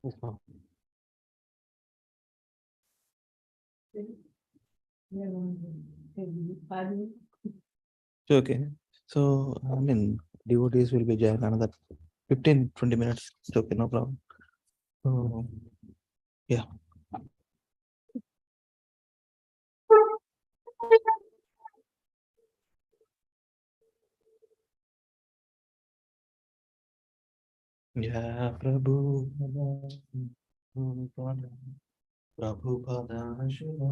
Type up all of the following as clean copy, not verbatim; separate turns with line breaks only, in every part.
Yes, ma'am. Okay. So, I mean, devotees will be joined another 15, 20 minutes. It's okay, no problem. So, yeah. Yeah, Prabhu. Prabhu Pada Shiva.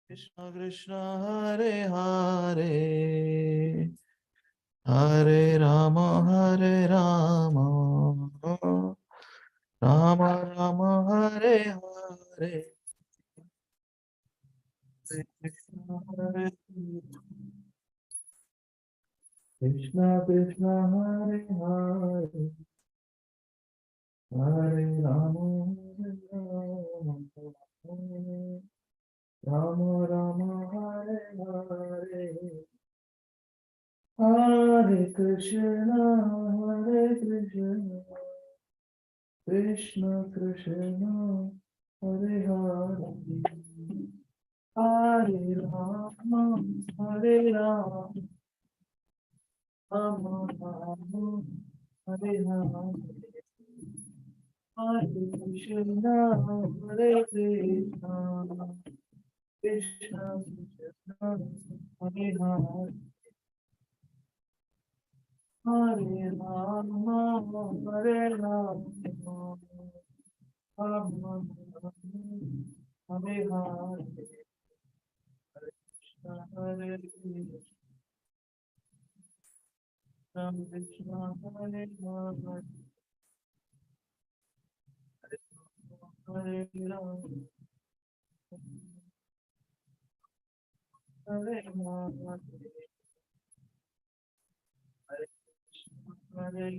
Krishna Krishna Hare Hare Hare Rama Rama Rama Hare Hare Hare Krishna Krishna Hare Hare Hare Rama Rama Rama Hare Hare Hare Krishna Krishna Krishna Hare Hare Hare Rama Hare Rama Rama Rama Hare Hare Hare Krishna Hare Krishna Krishna Krishna Hare Hare Hare Rama Hare Rama Rama Rama Hare Hare Krishna Hare Krishna Krishna Hare Hare Hare Rama Hare Rama Hare Hare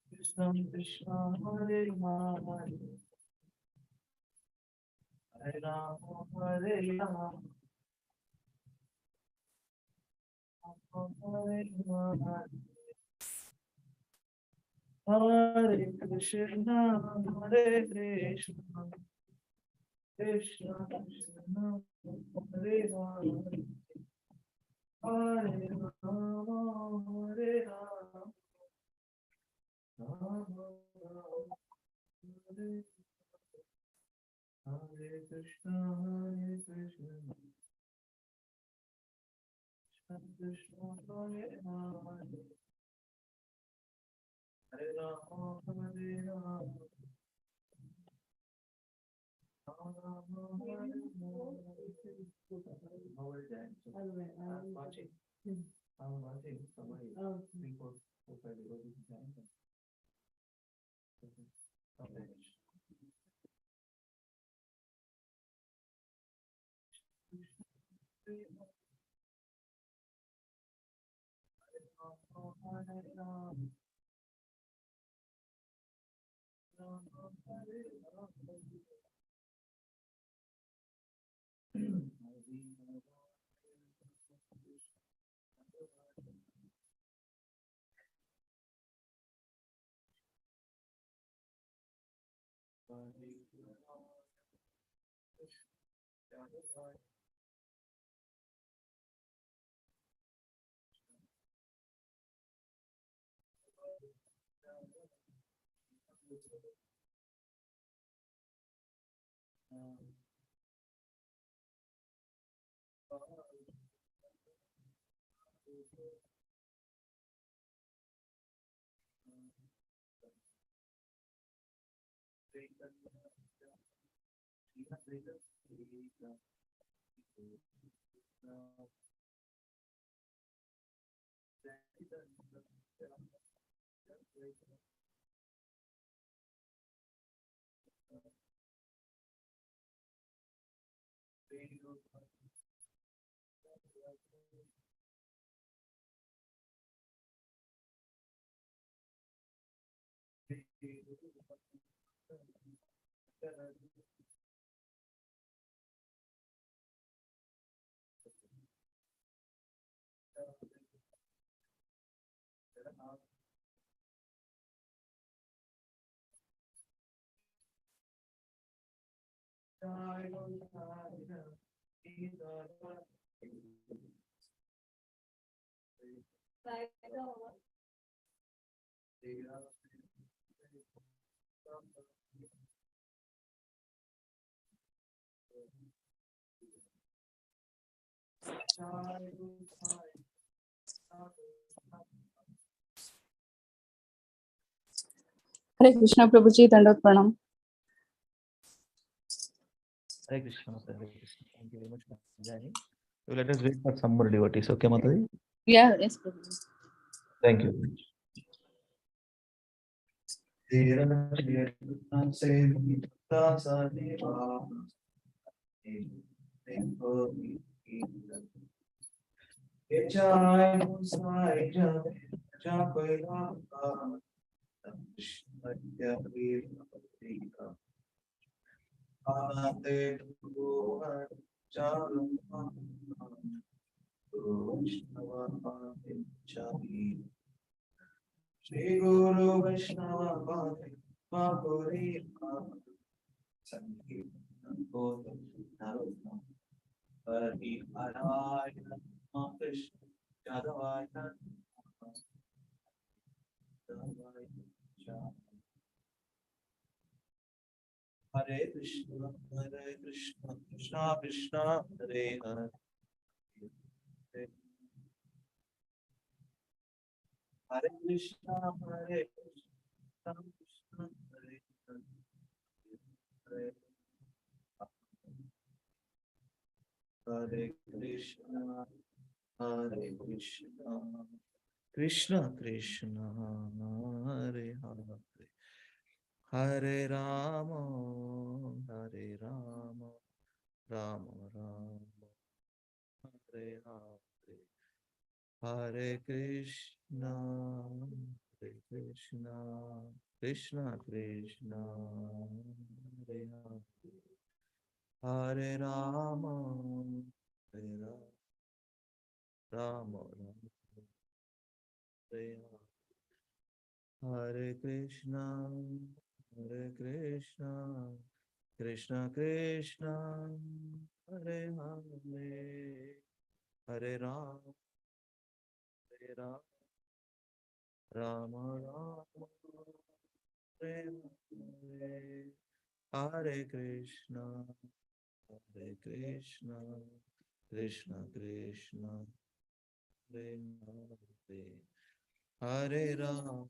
Krishna Krishna Hare Hare Hare Rama Hare Rama Hare Rama Hare Krishna Hare Krishna Krishna Krishna Hare Hare Hare Rama Hare Rama Rama Rama Hare Hare Krishna Krishna Krishna Hare Hare Hare Rama Hare Rama watching somebody 3, 4, 4, 5 devotees.
हरे कृष्णा प्रभु जी, दंडवत प्रणाम।
Hare Krishna, Hare Krishna. Thank you very much for joining. So let us wait for some more devotees. Okay, Mataji?
Yeah, yes, Prabhu.
Thank you. Shri Guru Vaishnava Mahuri Sankirtan Bodham Narottam Hari Narayana Krishna Yadavaya Hare Krishna Krishna Krishna Hare Hare Hare Krishna Hare Krishna Krishna Hare Hare Hare Krishna Hare Krishna Krishna Krishna Hare Hare Hare Rama Hare Rama Rama Rama Hare Hare Hare Krishna Hare Krishna Krishna Krishna Hare Hare Hare Rama Hare Rama Rama Rama Hare Hare Krishna Krishna Krishna, Hare Hare, Hare Ram, Hare Ram, Rama Rama, Hare Hare, Hare Krishna, Hare Krishna, Krishna Krishna, Hare Hare, Hare Ram.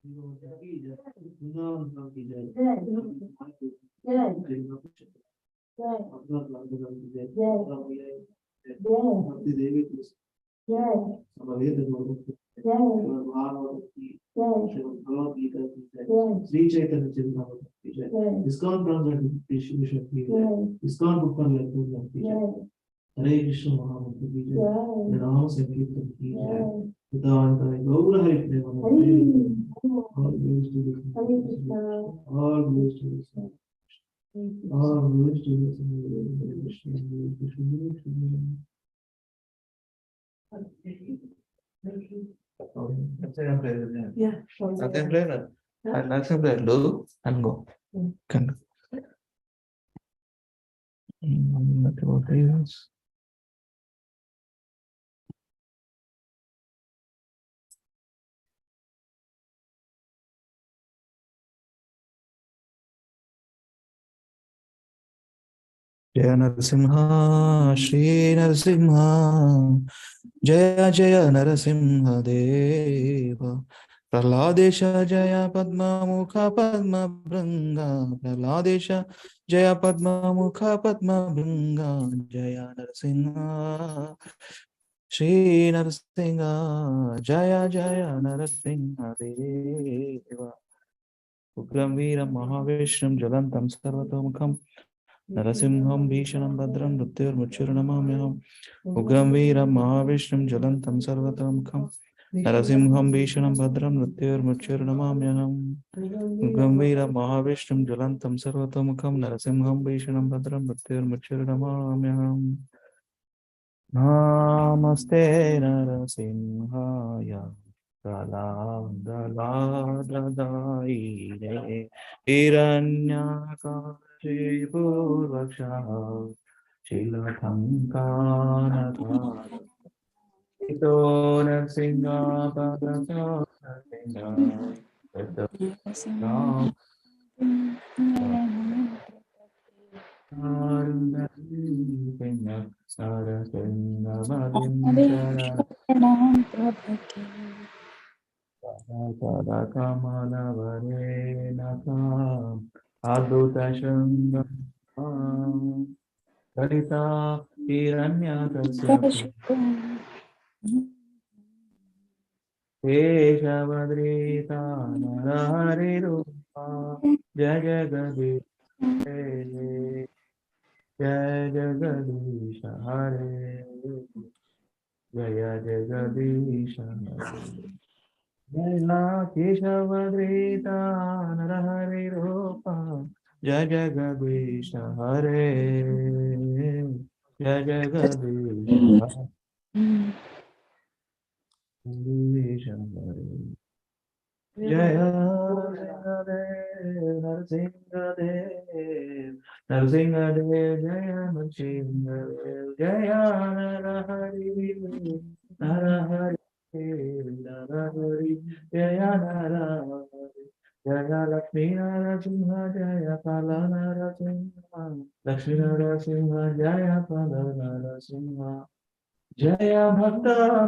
Shri Chaitanya చరిత్ర ISKCON distribution ISKCON book हरे कृष्ण महामंत्र की जय नाम संकीर्तन की जय पितामह गौर हरि प्रेम all glories to the all glories to the all glories to the Hare Krishna Hare Krishna Hare Krishna. Yeah, Satyam prayer. Satyam prayer. Do and go. Can. What is? जय नरसिंह श्री नरसिंह जय जय नरसिंह देव प्रह्लादेश जय पद्ममुख पद्मभृंग प्रह्लादेश जय पद्ममुख पद्मभृंग जय नरसिंह श्री नरसिंह जय जय नरसिंह देव उग्रं वीरं महावेश्यं ज्वलन्तं सर्वतोमुखं नरसिंहं भीषणं भद्रं मृत्युर्मुच्युर्नमाम्यहम् उग्रं वीरं महाविष्णुं ज्वलन्तं सर्वतोमुखं नरसिंहं भीषणं भद्रं मृत्युर्मुच्युर्नमाम्यहम् उग्रं वीरं महाविष्णुं ज्वलन्तं सर्वतोमुखं नरसिंहं भीषणं भद्रं मृत्युर्मुच्युर्नमाम्यहम् नमस्ते नरसिंहाय कलादलाददायिने हिरण्याकाशे पूर्वक्षः शीलकङ्कानकारितो नरसिंहापदतो अद्भुत ललिता हिरण्यकश्यप केशवद्रीता नरहरिरूपा जय जगदीश जय जगदीश हरे जय जगदीश हरे जय केशवद्रीता नरहरिरूपा जय जगदीश हरे जय जगदीश हरे जय नरसिंहदेव नरसिंहदेव जय नरसिंहदेव जय नरहरि नरहरि नरहरि जय नरहरि जय लक्ष्मी नरसिंह जय काल नरसिंह लक्ष्मी नरसिंह जय काल नरसिंह जय भक्त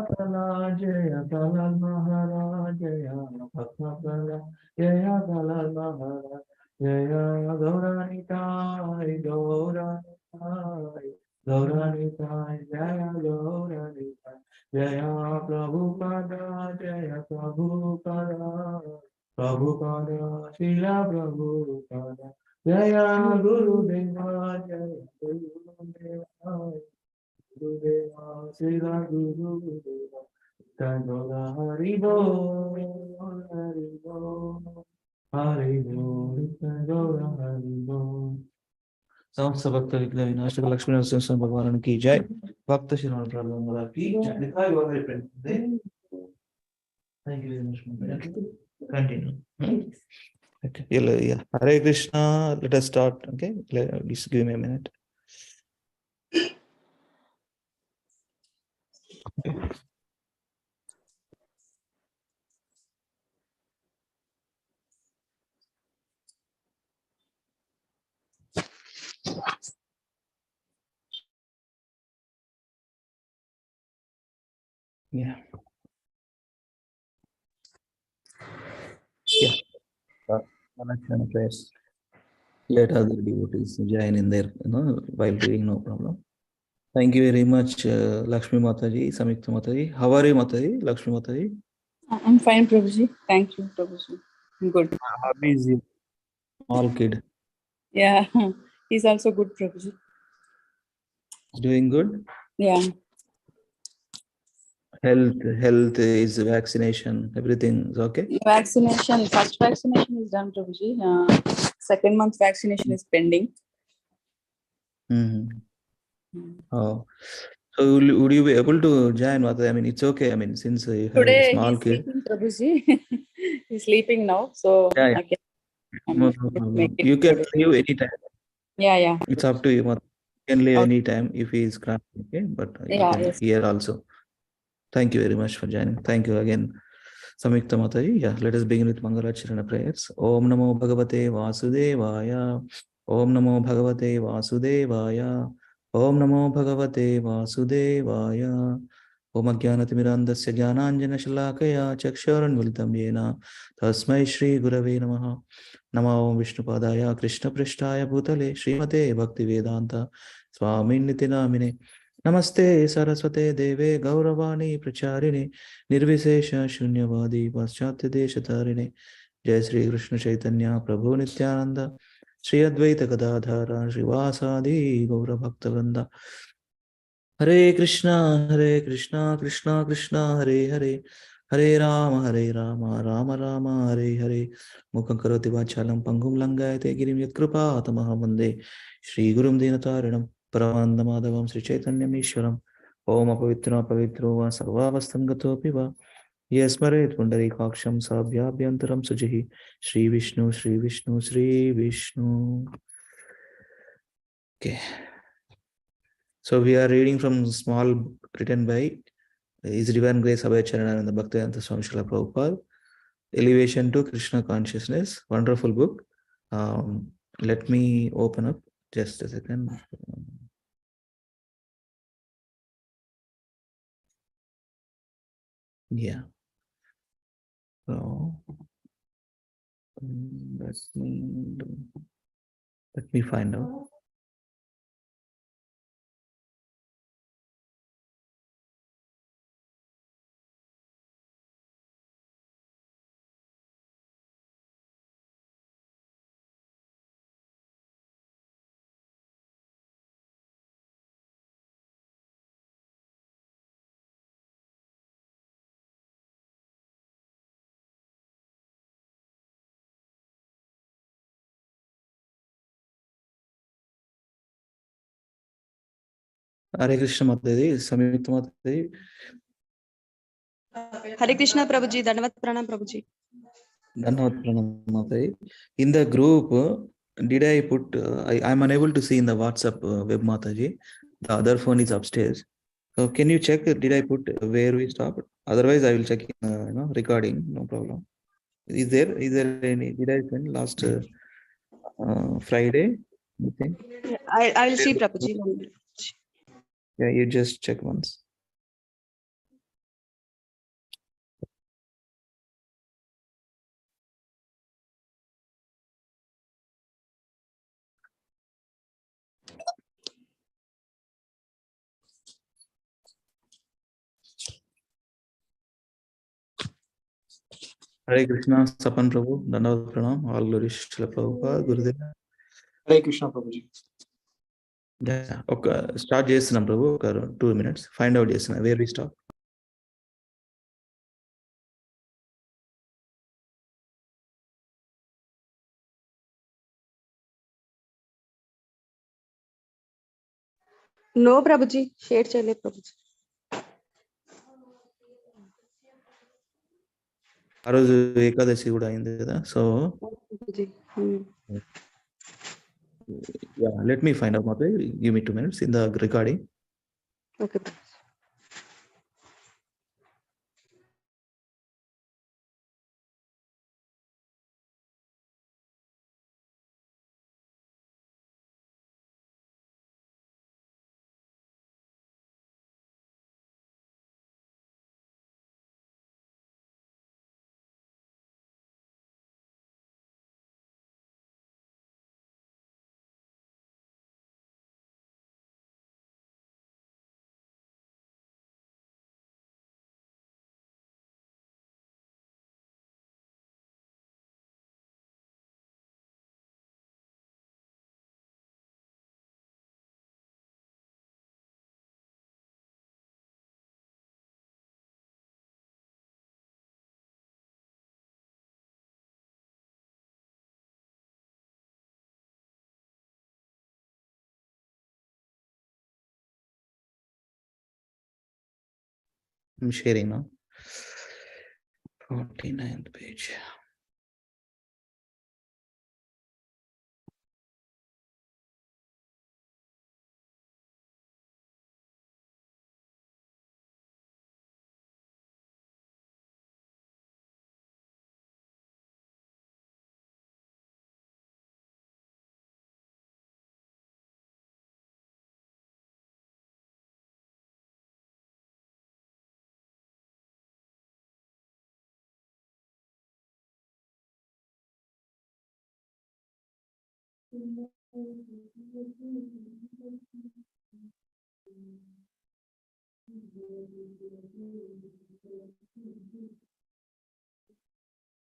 कला जय कला महाराज जय भक्त कला जय कला महाराज जय गौरानिताय गौरानिताय गौरानिताय जय गौरानिताय जय प्रभुपादा जय प्रभुपादा प्रभुपादा शिला प्रभुपादा जय गुरुदेवा जय गुरुदेवा Gurudeva, Srila Gurudeva, Tandola Haribo, Haribo, Haribo, Tandola Haribo. समस्त भक्त विद्या विनाशक लक्ष्मी नरसिंह भगवान की जय भक्त श्रीमान प्रभु महाराज की जय लिखा है वहां पे thank you very much continue okay yeah Hare Krishna let us start okay please give me a minute yeah
Manakshana prayers. Let other devotees join in there, while reading, no problem. Thank you very much, Lakshmi Mataji, Samyukta Mataji. How are you, Mataji? Lakshmi Mataji?
I'm fine, Prabhuji. Thank you, Prabhuji. I'm good.
How is your small kid?
Yeah, he's also good, Prabhuji.
Doing good?
Yeah.
Health is vaccination, everything is okay?
Vaccination, first vaccination is done, Prabhuji. Second month vaccination is pending.
Mm-hmm. Oh, so would you be able to join, Mataji? I mean, it's okay. I mean, since you have a
Today
small
he's
kid.
sleeping, Prabhuji. He's sleeping now, so
Yeah, yeah.
I can
No
make
problem.
it.
You can
Today.
leave anytime.
Yeah, yeah.
It's up to you, Mataji. You can leave
Okay.
anytime if he is crying, okay? But you
Yeah,
can
yes.
hear also. Thank you very much for joining. Thank you again, Samyukta Mataji. Yeah, let us begin with Mangalacharana prayers. Om Namo Bhagavate Vasudevaya. Om Namo Bhagavate Vasudevaya. Om Namo Bhagavate Vasudevaya. Om Ajnanatimirandasya Jnananjana Shalakaya Chaksharanvilitam Yena Tasmai Shri Gurave Namaha. Namo Om Vishnupadaya Krishna Prishtaya Bhutale Srimate Bhaktivedanta Swamini Namine. Namaste Saraswate Deve Gauravani Pracharine Nirvisesha Shunyavadi Paschatya Deshatarine Jai Sri Krishna Chaitanya Prabhu Nityananda Sri Advaita Gadadhara Srivasadi Gaura Bhakta Hare Krishna, Krishna Krishna, Hare Hare, Hare Rama, Rama Rama, Hare Hare. Mukhaṁ karoti vācālam pangum langayate girim yat kripā tamaham vande Shri Gurum Dinatarinam Paramanandamādhavam Sri Chaitanyam Ishwaram. Om apavitro va sarvavastam gatopi va yasmaret pundarikaksham sabhyabhyantaram sujihi Shri Vishnu, Shri Vishnu, Shri Vishnu. Okay. So we are reading from small book written by His Divine Grace Abhay and the Bhaktivedanta Swami Srila Prabhupada. Elevation to Krishna Consciousness. Wonderful book. Let me open up just a second. Yeah. So let me find out. Hare Krishna Mataji, Samyukta Mataji.
Hare Krishna Prabhuji, Dandavat Pranam Prabhuji.
Dhanavad Pranam Mataji. In the group, did I put, I'm unable to see in the WhatsApp web Mataji. The other phone is upstairs. So can you check, did I put where we stopped? Otherwise, I will check in, recording, no problem. Is there any, did I send last Friday? You think?
I will see Prabhuji.
Yeah, you just check once. Hare Krishna, Sapan Prabhu, Dhanavad Pranam, all glory Srila Prabhupada, Gurudev.
Hare Krishna Prabhuji.
Yeah, okay. Start Jason Prabhu, 2 minutes. Find out Jason, where we stop.
No Prabhuji, share chale Prabhuji.
ఆ రోజు ఏకాదశి కూడా అయింది కదా so yeah, let me find out Mate. Give me 2 minutes in the recording.
Okay.
I'm sharing now. 49th page.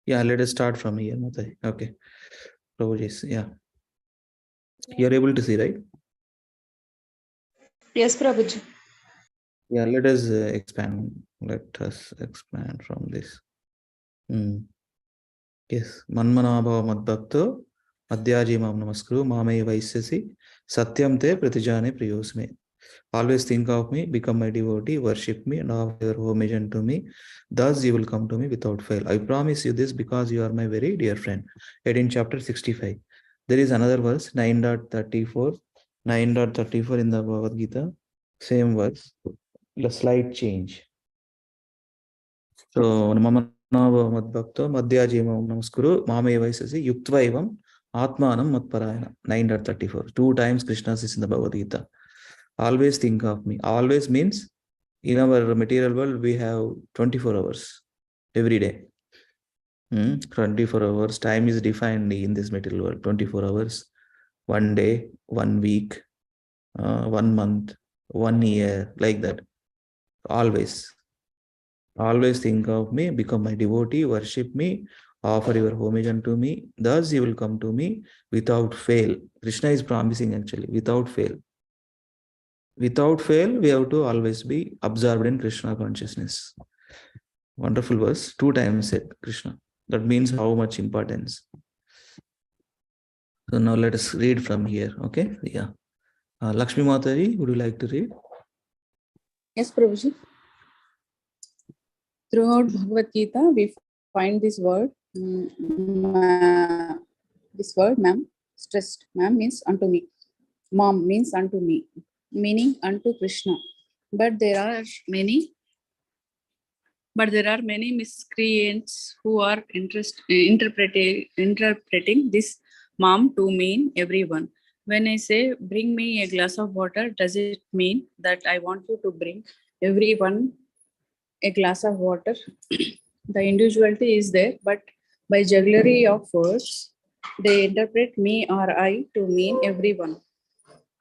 Yeah, let us start from here, Matai. Okay. Prabhuji, yeah. You're able to see, right?
Yes, Prabhuji.
Yeah, let us expand. Let us expand from this. Yes. Manmanabhava madbhakto madhyaji mam namaskuru mamai vaishyasi satyam te pratijane priyosme. Always think of me, become my devotee, worship me, and offer your homage unto me. Thus you will come to me without fail. I promise you this because you are my very dear friend. Yet in chapter 65, there is another verse, 9.34. 9.34 in the Bhagavad Gita, same verse, a slight change. So, Mama Madbhakta, Madhyajima Namaskuru, Mame Vaisasi, Yuktva Atmanam Matparayana, 9.34. Two times Krishna says in the Bhagavad Gita. Always think of me. Always means in our material world, we have 24 hours every day. 24 hours. Time is defined in this material world. 24 hours, 1 day, 1 week, 1 month, 1 year, like that. Always. Always think of me, become my devotee, worship me, offer your homage unto me. Thus you will come to me without fail. Krishna is promising actually, without fail. Without fail, we have to always be absorbed in Krishna consciousness. Wonderful verse, 2 times said Krishna. That means how much importance. So now let us read from here. Okay, yeah. Lakshmi Mataji, would you like to read?
Yes, Prabhuji. Throughout Bhagavad Gita, we find this word, ma'am, stressed. Ma'am means unto me. Mom means unto me, meaning unto Krishna. But there are many miscreants who are interpreting this mom to mean everyone. When I say bring me a glass of water, does it mean that I want you to bring everyone a glass of water? The individuality is there, but by jugglery of words, they interpret me or I to mean everyone.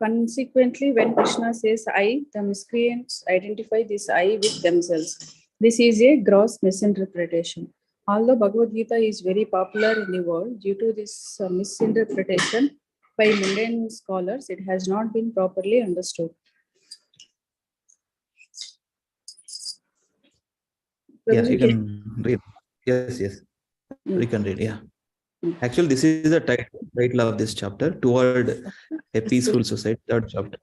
Consequently, when Krishna says I, the miscreants identify this I with themselves. This is a gross misinterpretation. Although Bhagavad Gita is very popular in the world, due to this misinterpretation by mundane scholars, it has not been properly understood.
Yeah,
Prabhuji,
you can read. Yes, yes. We can read, yeah. Actually, this is the title of this chapter, Toward a Peaceful Society, third chapter.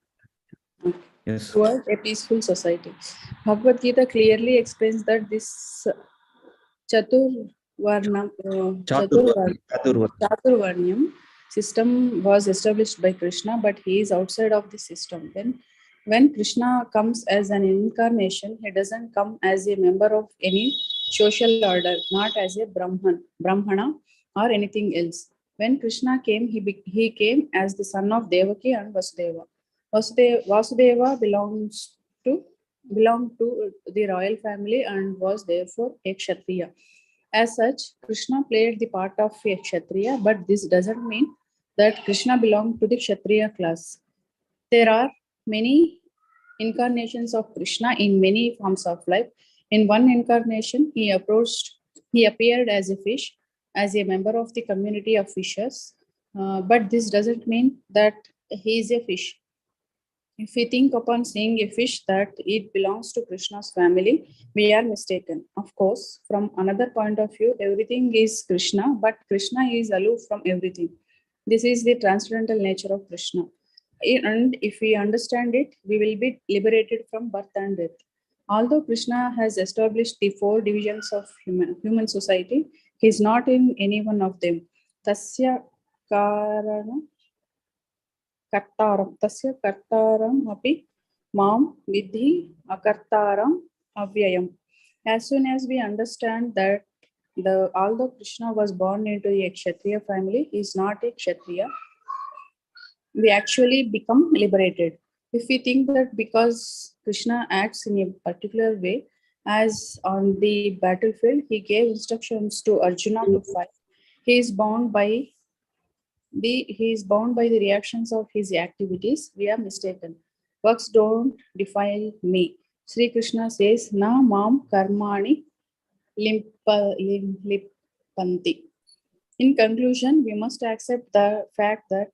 Yes.
Toward a peaceful society. Bhagavad Gita clearly explains that this Chaturvarnyam system was established by Krishna, but he is outside of the system. When Krishna comes as an incarnation, he doesn't come as a member of any social order, not as a Brahmana or anything else. When Krishna came, he came as the son of Devaki and Vasudeva. Vasudeva belonged to the royal family and was therefore a Kshatriya. As such, Krishna played the part of a Kshatriya, but this doesn't mean that Krishna belonged to the Kshatriya class. There are many incarnations of Krishna in many forms of life. In one incarnation, he appeared as a fish, as a member of the community of fishers. But this doesn't mean that he is a fish. If we think upon seeing a fish that it belongs to Krishna's family, we are mistaken. Of course, from another point of view, everything is Krishna, but Krishna is aloof from everything. This is the transcendental nature of Krishna. And if we understand it, we will be liberated from birth and death. Although Krishna has established the 4 divisions of human society, he is not in any one of them. Tasya karana tasya kartaram api mam vidhi akartaram avyayam. As soon as we understand that although Krishna was born into a Kshatriya family, he is not a Kshatriya, we actually become liberated. If we think that because Krishna acts in a particular way, as on the battlefield, he gave instructions to Arjuna to fight, he is bound by the reactions of his activities, we are mistaken. Works don't defile me. Sri Krishna says, Na mam karmani limpanti. In conclusion, we must accept the fact that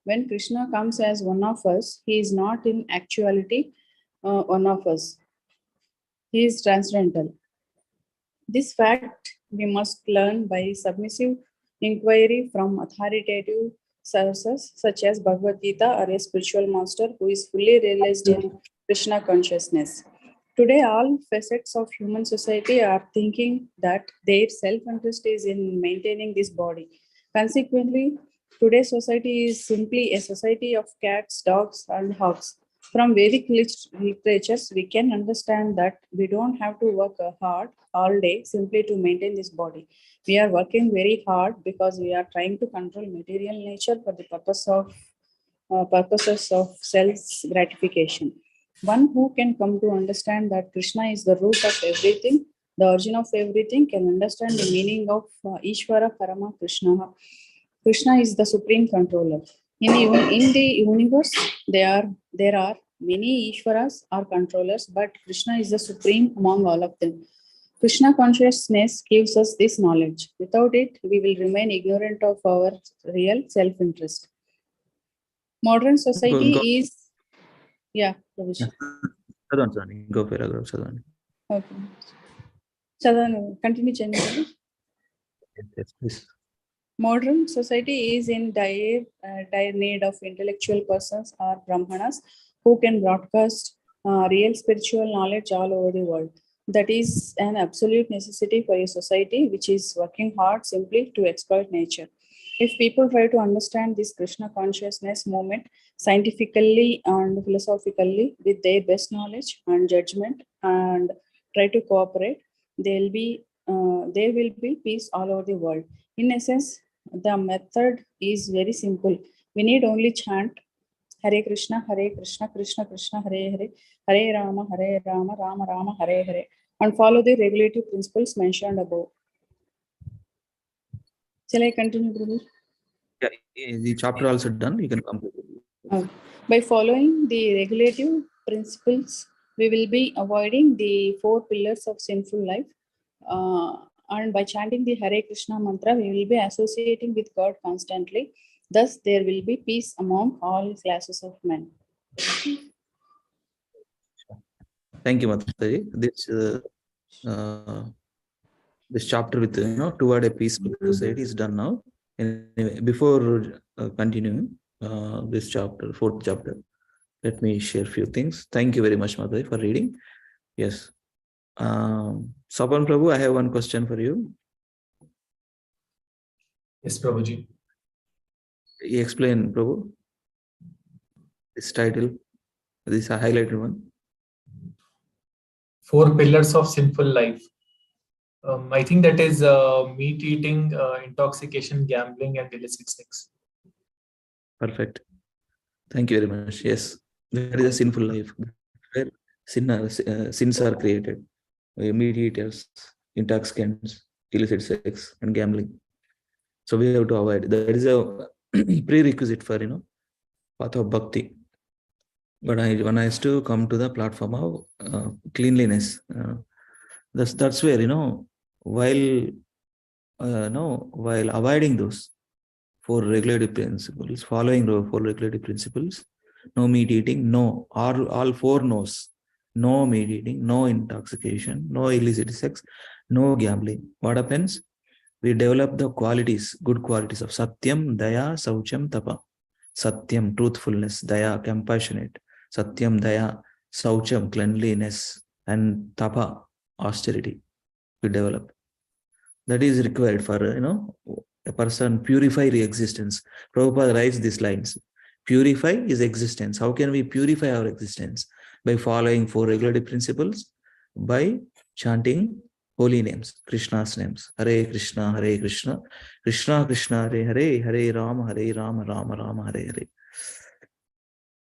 when Krishna comes as one of us, he is not in actuality one of us. He is transcendental. This fact we must learn by submissive inquiry from authoritative sources such as Bhagavad Gita or a spiritual master who is fully realized in Krishna consciousness. Today, all facets of human society are thinking that their self-interest is in maintaining this body. Consequently, today's society is simply a society of cats, dogs, and hogs. From Vedic literatures, we can understand that we don't have to work hard all day simply to maintain this body. We are working very hard because we are trying to control material nature for the purposes of self gratification. One who can come to understand that Krishna is the root of everything, the origin of everything, can understand the meaning of Ishvara Parama Krishna. Krishna is the supreme controller. In the universe, there are many Ishvaras or controllers, but Krishna is the supreme among all of them. Krishna consciousness gives us this knowledge. Without it, we will remain ignorant of our real self-interest. Modern society is... Yeah, Prabhuji.
Go paragraph, Sadhani.
Okay. Sadhana, continue, Chandra.
Yes, please.
Modern society is in dire need of intellectual persons or brahmanas who can broadcast real spiritual knowledge all over the world. That is an absolute necessity for a society which is working hard simply to exploit nature. If people try to understand this Krishna consciousness movement scientifically and philosophically with their best knowledge and judgment and try to cooperate, there will be peace all over the world. In essence, the method is very simple. We need only chant Hare Krishna, Krishna Krishna, Hare Hare, Hare Rama, Rama Rama, Hare Hare, and follow the regulative principles mentioned above. Shall I continue, Prabhu?
Yeah, the chapter also done. You can complete it.
By following the regulative principles, we will be avoiding the 4 pillars of sinful life. And by chanting the Hare Krishna mantra, we will be associating with God constantly. Thus, there will be peace among all classes of men.
Thank you, Mataji. This chapter with toward a peaceful society is done now. Anyway, before continuing this chapter, 4th chapter, let me share a few things. Thank you very much, Mataji, for reading. Yes. Sapan Prabhu, I have one question for you.
Yes, Prabhuji.
You explain, Prabhu, this title, this highlighted one.
4 pillars of sinful life. I think that is meat eating, intoxication, gambling, and illicit sex.
Perfect. Thank you very much. Yes, that is a sinful life where sins are created. Meat eaters, intoxicants, illicit sex, and gambling. So we have to avoid. That is a prerequisite for path of bhakti. But when I used to come to the platform of cleanliness, that's where while avoiding those 4 regulative principles, following 4 regulative principles, no meat eating, no, all 4 no's, no meat eating, no intoxication, no illicit sex, no gambling. What happens? We develop the qualities, good qualities of Satyam, Daya, Saucham, Tapa. Satyam, truthfulness, Daya, compassionate. Satyam, Daya, Saucham, cleanliness, and tapa, austerity, we develop. That is required for, a person purify the existence. Prabhupada writes these lines. Purify is existence. How can we purify our existence? By following 4 regulative principles, by chanting holy names, Krishna's names. Hare Krishna, Krishna Krishna, Hare Hare Rama, Rama Rama, Hare Hare.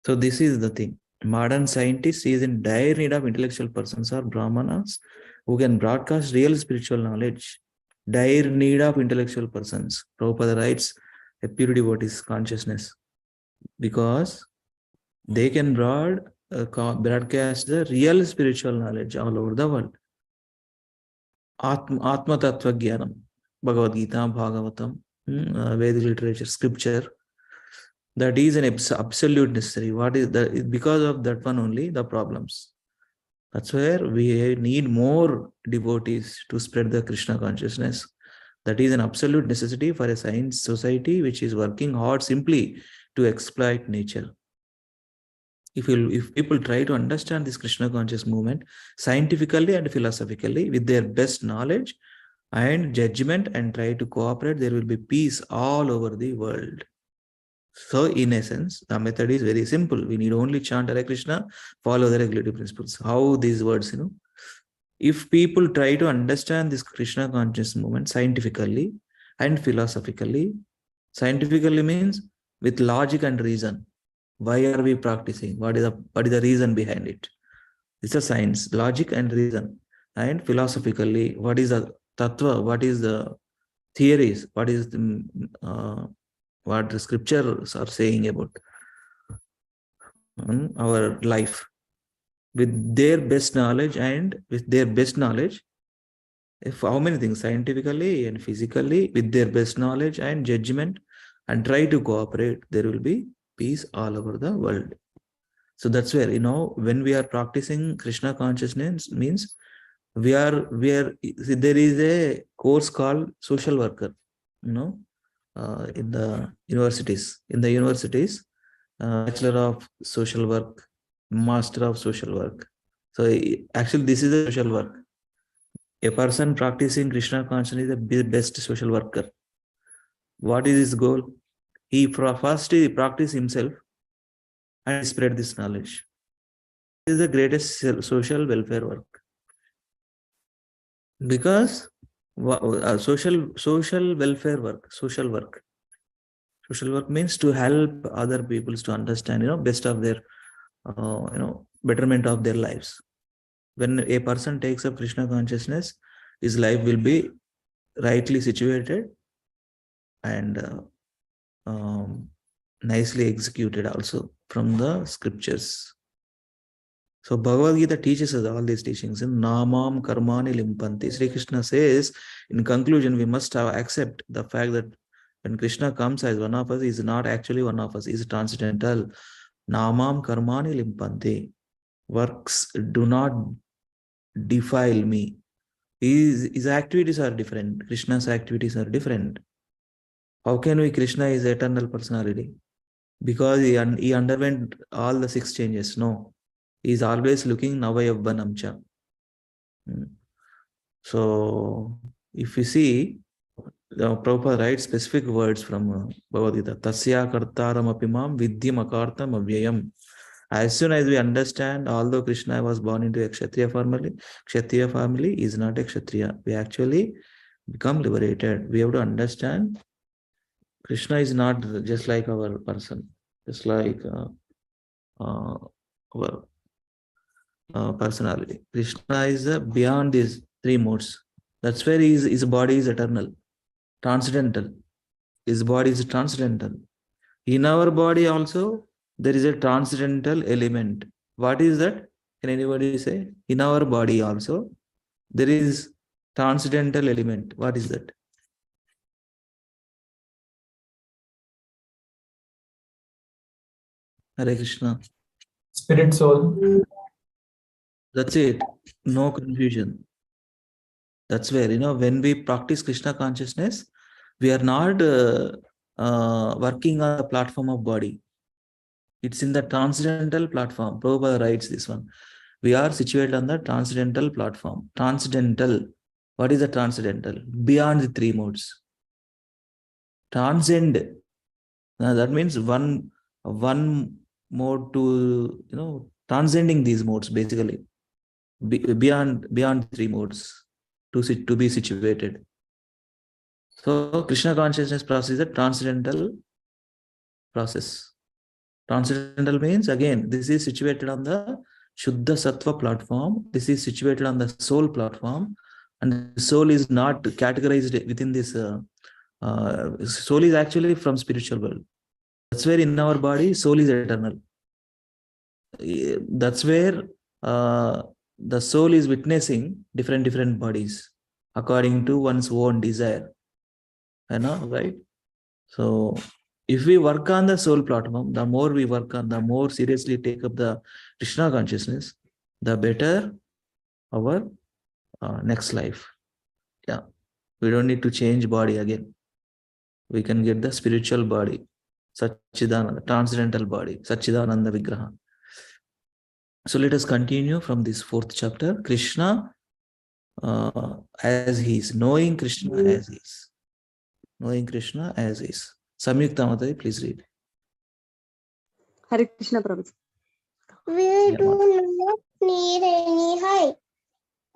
So this is the thing. Modern scientists is in dire need of intellectual persons or brahmanas who can broadcast real spiritual knowledge. Dire need of intellectual persons. Prabhupada writes, a pure devotee's consciousness, because they can broadcast the real spiritual knowledge all over the world. Atma Tattva Jnanam, Bhagavad Gita, Bhagavatam, Vedic literature, scripture. That is an absolute necessary. What is that? Because of that one only, the problems. That's where we need more devotees to spread the Krishna consciousness. That is an absolute necessity for a science society which is working hard simply to exploit nature. If people try to understand this Krishna conscious movement scientifically and philosophically with their best knowledge and judgment and try to cooperate, there will be peace all over the world. So in essence, the method is very simple. We need only chant Hare Krishna, follow the regulative principles. How these words, if people try to understand this Krishna conscious movement scientifically and philosophically, scientifically means with logic and reason. Why are we practicing? What is the reason behind it? It's a science, logic and reason. And philosophically, what is the tattva? What is the theories? What is the what the scriptures are saying about our life? With their best knowledge if how many things scientifically and physically, with their best knowledge and judgment, and try to cooperate, there will be peace all over the world. So that's where, when we are practicing Krishna consciousness, means there is a course called social worker, in the universities. Bachelor of Social Work, Master of Social Work. So actually, this is a social work. A person practicing Krishna consciousness is the best social worker. What is his goal? He first practice himself and spread this knowledge. This is the greatest social welfare work. Because social welfare work, social work means to help other peoples to understand, best of their, betterment of their lives. When a person takes up Krishna consciousness, his life will be rightly situated and nicely executed also from the scriptures. So Bhagavad Gita teaches us all these teachings in Namam Karmani Limpanti. Sri Krishna says, in conclusion, we must accept the fact that when Krishna comes as one of us, he is not actually one of us, he is transcendental. Namam Karmani Limpanti. Works do not defile me. His activities are different. Krishna's activities are different. How can we? Krishna is eternal personality. Because he underwent all the 6 changes. No. He is always looking Navayabbanamcha. So, if you see, Prabhupada writes specific words from Bhagavad Gita. Tasya kartaram apimam vidyam akartam avyayam. As soon as we understand, although Krishna was born into a Kshatriya family is not a Kshatriya. We actually become liberated. We have to understand Krishna is not just like our person, just like our personality. Krishna is beyond these 3 modes. That's where his body is eternal, transcendental. His body is transcendental. In our body also, there is a transcendental element. What is that? Can anybody say? In our body also, there is transcendental element. What is that? Hare Krishna.
Spirit, soul.
That's it. No confusion. That's where, when we practice Krishna consciousness, we are not working on the platform of body. It's in the transcendental platform. Prabhupada writes this one. We are situated on the transcendental platform. Transcendental. What is the transcendental? Beyond the three modes. Transcend. That means one mode to, transcending these modes, basically. Beyond three modes to be situated. So Krishna consciousness process is a transcendental process. Transcendental means, again, this is situated on the Shuddha Sattva platform. This is situated on the soul platform. And the soul is not categorized within this. Soul is actually from spiritual world. That's where in our body, soul is eternal. That's where the soul is witnessing different bodies according to one's own desire. Right? So if we work on the soul platform, the more we work on, the more seriously take up the Krishna consciousness, the better our next life. Yeah. We don't need to change body again. We can get the spiritual body, Satchidananda, transcendental body, Satchidananda Vigraha. So let us continue from this 4th chapter. Krishna as he is, knowing Krishna as he is. Knowing Krishna as he is. Samyukta Mataji, please read.
Hare Krishna Prabhuji.
We do not need any high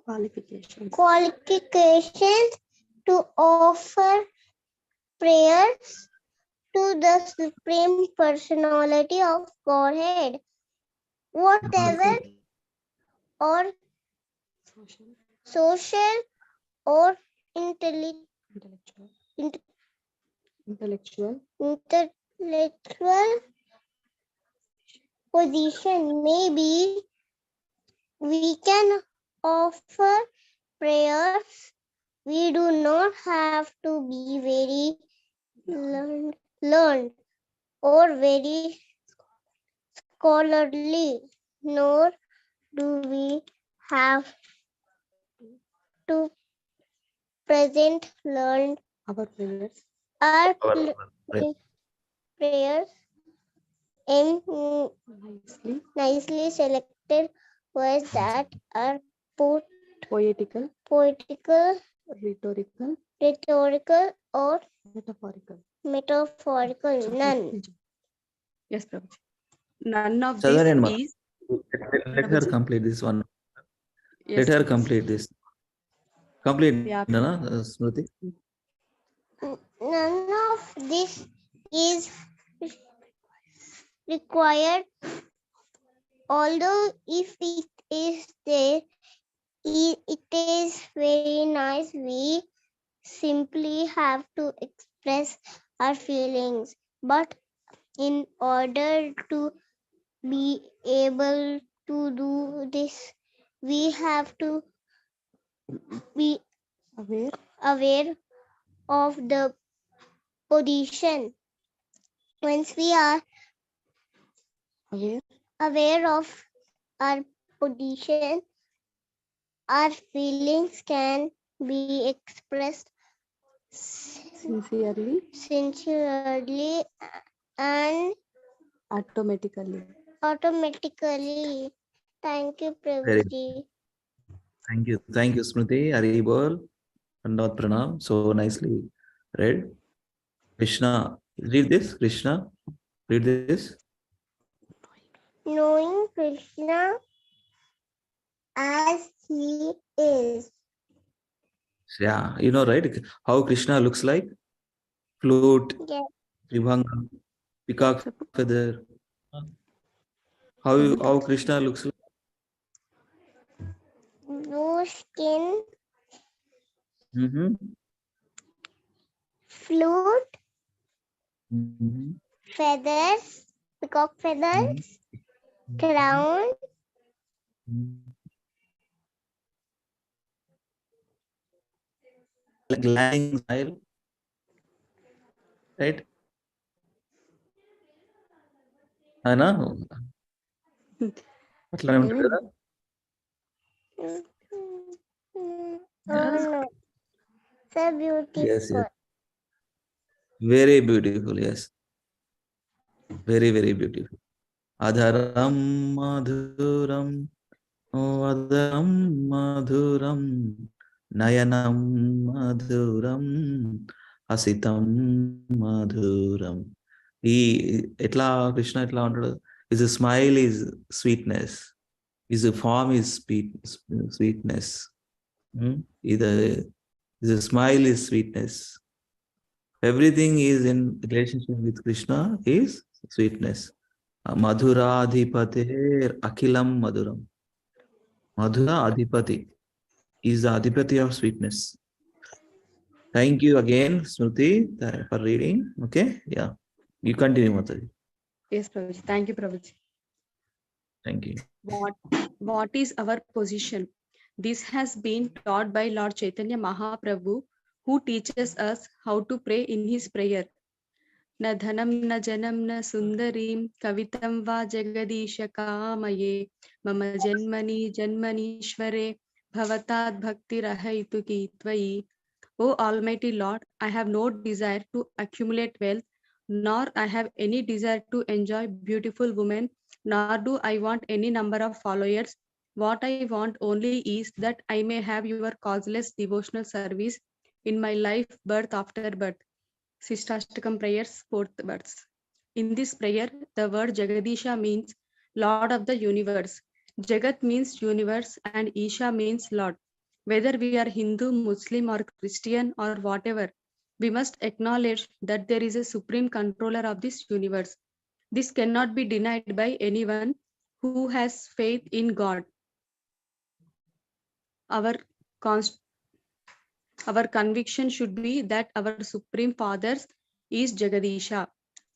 Qualifications.
qualifications to offer prayers to the Supreme Personality of Godhead. Whatever or social or
Intellectual.
intellectual position may be, we can offer prayers. We do not have to be very learned or very scholarly, nor do we have to present learned
Our prayers.
our
Right.
prayers in
Nicely.
nicely selected words that are
Poetical.
rhetorical, or metaphorical. None.
Yes, Prabhuji. None of this
Chadaran Ma.
is.
Let her complete this one.
Yes,
Let her
Prabhuji.
complete this. Complete,
Yeah.
Smriti.
None of this is required, although if it is there, it is very nice. We simply have to express our feelings, but in order to be able to do this, we have to be aware of the position. Once we are aware of our position, our feelings can be expressed
Sincerely.
And
Automatically.
Thank you,
Very
Prabhuji.
Thank you, Smriti. Haribol and not Pranam. So nicely read. Krishna, read this. Krishna, read this.
Knowing Krishna as he is.
Yeah, right? How Krishna looks like? Flute,
Yes.
Vibhanga, peacock feather. How Krishna looks like?
Blue skin,
Mm-hmm.
flute,
Mm-hmm.
feathers, peacock feathers, crown,
Like lying style, right? Ana? అట్లా ఉంటుంది కదా?
no. So beautiful.
Yes. Very beautiful, yes. Very, very beautiful. Adharam madhuram Vadam madhuram nayanam madhuram hasitam madhuram. Etla Krishna etla antadu, his smile is sweetness, his form is sweetness. His smile is sweetness. Everything is in relationship with Krishna is sweetness. Madhura adhipate akilam madhuram. Madhura adhipati is the adhipati of sweetness. Thank you again, Smriti, for reading. Okay, yeah, you continue, Mataji.
Yes, Prabhuji. Thank you, Prabhuji.
Thank you.
What is our position? This has been taught by Lord Chaitanya Mahaprabhu, who teaches us how to pray in his prayer. Na dhanam na janam na sundarim kavitam va jagadisha kamaye mama janmani janmanishware bhavatat bhakti rahaitu ki tvayi. O Almighty Lord, I have no desire to accumulate wealth, nor I have any desire to enjoy beautiful women, nor do I want any number of followers. What I want only is that I may have your causeless devotional service in my life, birth after birth. Sistashtakam prayers, fourth verse. In this prayer, the word Jagadisha means Lord of the universe. Jagat means universe and Isha means Lord. Whether we are Hindu, Muslim, or Christian, or whatever, we must acknowledge that there is a supreme controller of this universe. This cannot be denied by anyone who has faith in God. Our Our conviction should be that our Supreme Father is Jagadisha,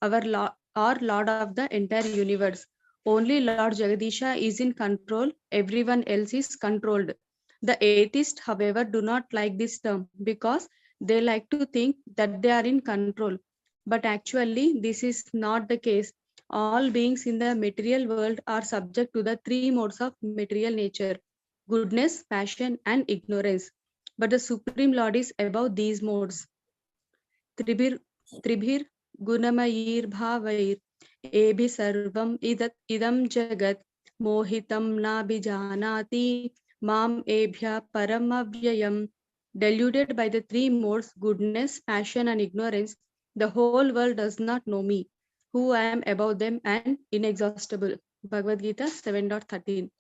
our Lord of the entire universe. Only Lord Jagadisha is in control, everyone else is controlled. The atheists, however, do not like this term because they like to think that they are in control. But actually, this is not the case. All beings in the material world are subject to the three modes of material nature: goodness, passion, and ignorance. But the Supreme Lord is above these modes. Tribhir gunamayir bhavair ebhi sarvam idam jagat mohitam na bijanati mam ebhya paramavyayam. Deluded by the three modes, goodness, passion, and ignorance, the whole world does not know me, who I am above them and inexhaustible. Bhagavad Gita 7.13.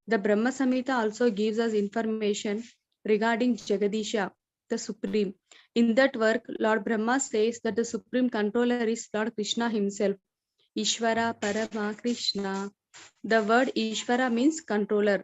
The Brahma Samhita also gives us information regarding Jagadisha, the Supreme. In that work, Lord Brahma says that the Supreme Controller is Lord Krishna himself. Ishvara Parama Krishna. The word Ishvara means controller,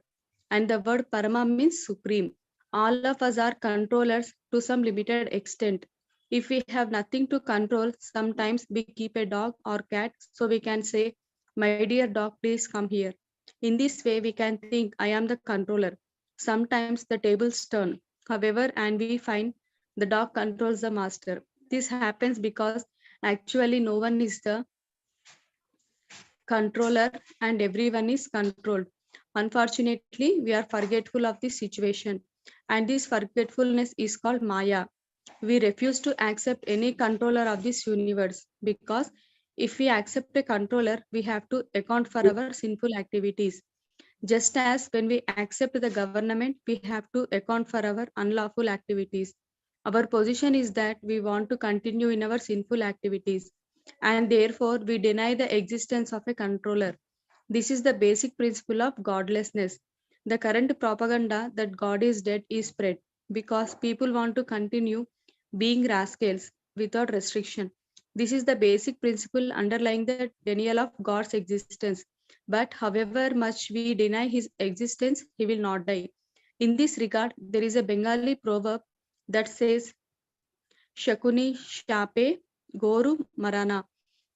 and the word Parama means supreme. All of us are controllers to some limited extent. If we have nothing to control, sometimes we keep a dog or cat so we can say, "My dear dog, please come here." In this way, we can think, "I am the controller." Sometimes the tables turn, however, and we find the dog controls the master. This happens because actually no one is the controller and everyone is controlled. Unfortunately, we are forgetful of this situation, and this forgetfulness is called Maya. We refuse to accept any controller of this universe because if we accept a controller, we have to account for our sinful activities. Just as when we accept the government, we have to account for our unlawful activities. Our position is that we want to continue in our sinful activities, and therefore we deny the existence of a controller. This is the basic principle of godlessness. The current propaganda that God is dead is spread because people want to continue being rascals without restriction. This is the basic principle underlying the denial of God's existence. But however much we deny his existence, he will not die. In this regard, there is a Bengali proverb that says, Shakuni Shape Goru Marana.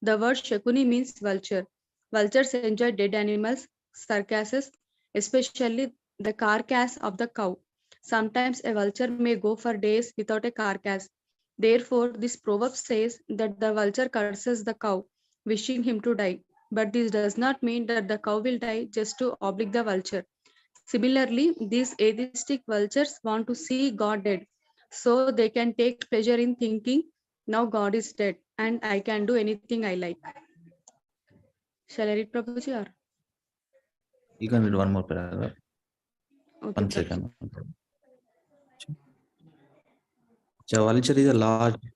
The word Shakuni means vulture. Vultures enjoy dead animals, carcasses, especially the carcass of the cow. Sometimes a vulture may go for days without a carcass. Therefore, this proverb says that the vulture curses the cow, wishing him to die. But this does not mean that the cow will die just to oblige the vulture. Similarly, these atheistic vultures want to see God dead, so they can take pleasure in thinking, now God is dead and I can do anything I like. Shall I read, Prabhuji? Or?
You can read one more paragraph.
Okay,
One
Prabhuji.
second. So vulture is a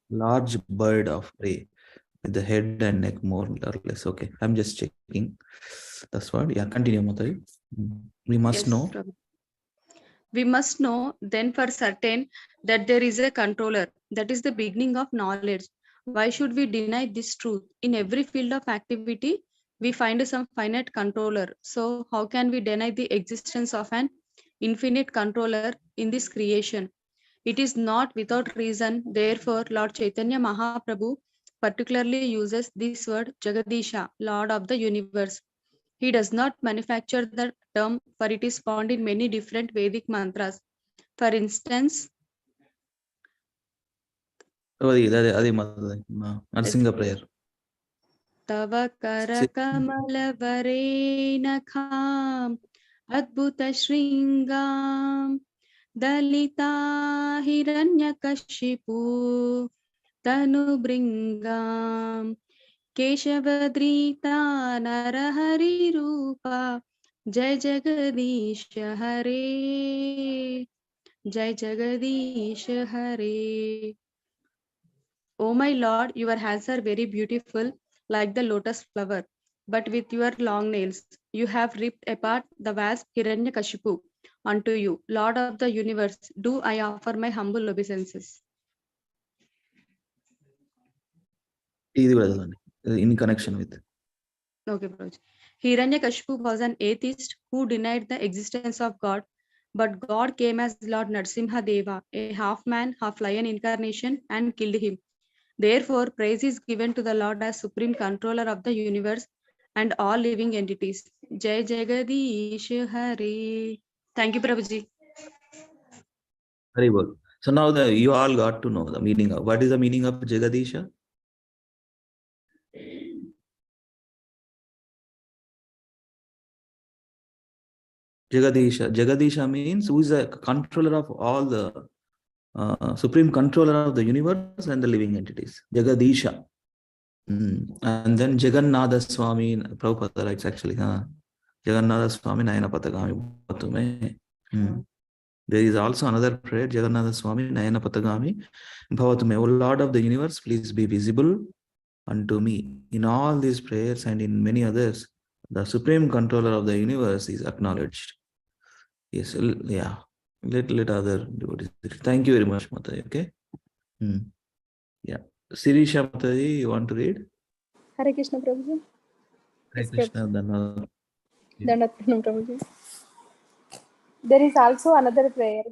large bird of prey with the head and neck more or less. Okay, I'm just checking. That's what. Yeah, continue, Mataji. We must
Yes,
know.
Prabhuji. We must know then for certain that there is a controller. That is the beginning of knowledge. Why should we deny this truth? In every field of activity, we find some finite controller. So, how can we deny the existence of an infinite controller in this creation? It is not without reason. Therefore, Lord Chaitanya Mahaprabhu particularly uses this word Jagadisha, Lord of the universe. He does not manufacture the term, for it is found in many different Vedic mantras. For instance,
Adi Narsinga prayer.
Tava Karakamalavarena Adbhuta Shringam Dalita Hiranyakashipu Tanubringam Keshavadrita Narahari Rupa Jai Jagadish Hare Jai Jagadish Hare. O my Lord, your hands are very beautiful, like the lotus flower, but with your long nails, you have ripped apart the vast Hiranyakashipu unto you, Lord of the universe. Do I offer my humble obeisances?
In connection with.
Okay, Prabhuji. Hiranyakashipu was an atheist who denied the existence of God, but God came as Lord Narsimha Deva, a half man, half lion incarnation, and killed him. Therefore, praise is given to the Lord as supreme controller of the universe and all living entities. Jai Jagadish Hare. Thank you, Prabhuji.
Very good. So now you all got to know the meaning of what is the meaning of Jagadisha? Jagadisha means who is the controller of all the supreme controller of the universe and the living entities. Jagadisha. And then Jagannatha Swami, Prabhupada writes actually, Jagannatha Swami Nayana Patagami Bhavatume. There is also another prayer, Jagannatha Swami Nayana Patagami Bhavatume. O Lord of the universe, please be visible unto me. In all these prayers and in many others, the supreme controller of the universe is acknowledged. Yes, yeah. Let other devotees. Thank you very much, Mataji. Okay. Yeah. Sirisha Mataji, you want to read?
Hare Krishna Prabhuji.
Hare Krishna, Dhanavad.
Dandathanam Prabhuji. There is also another prayer.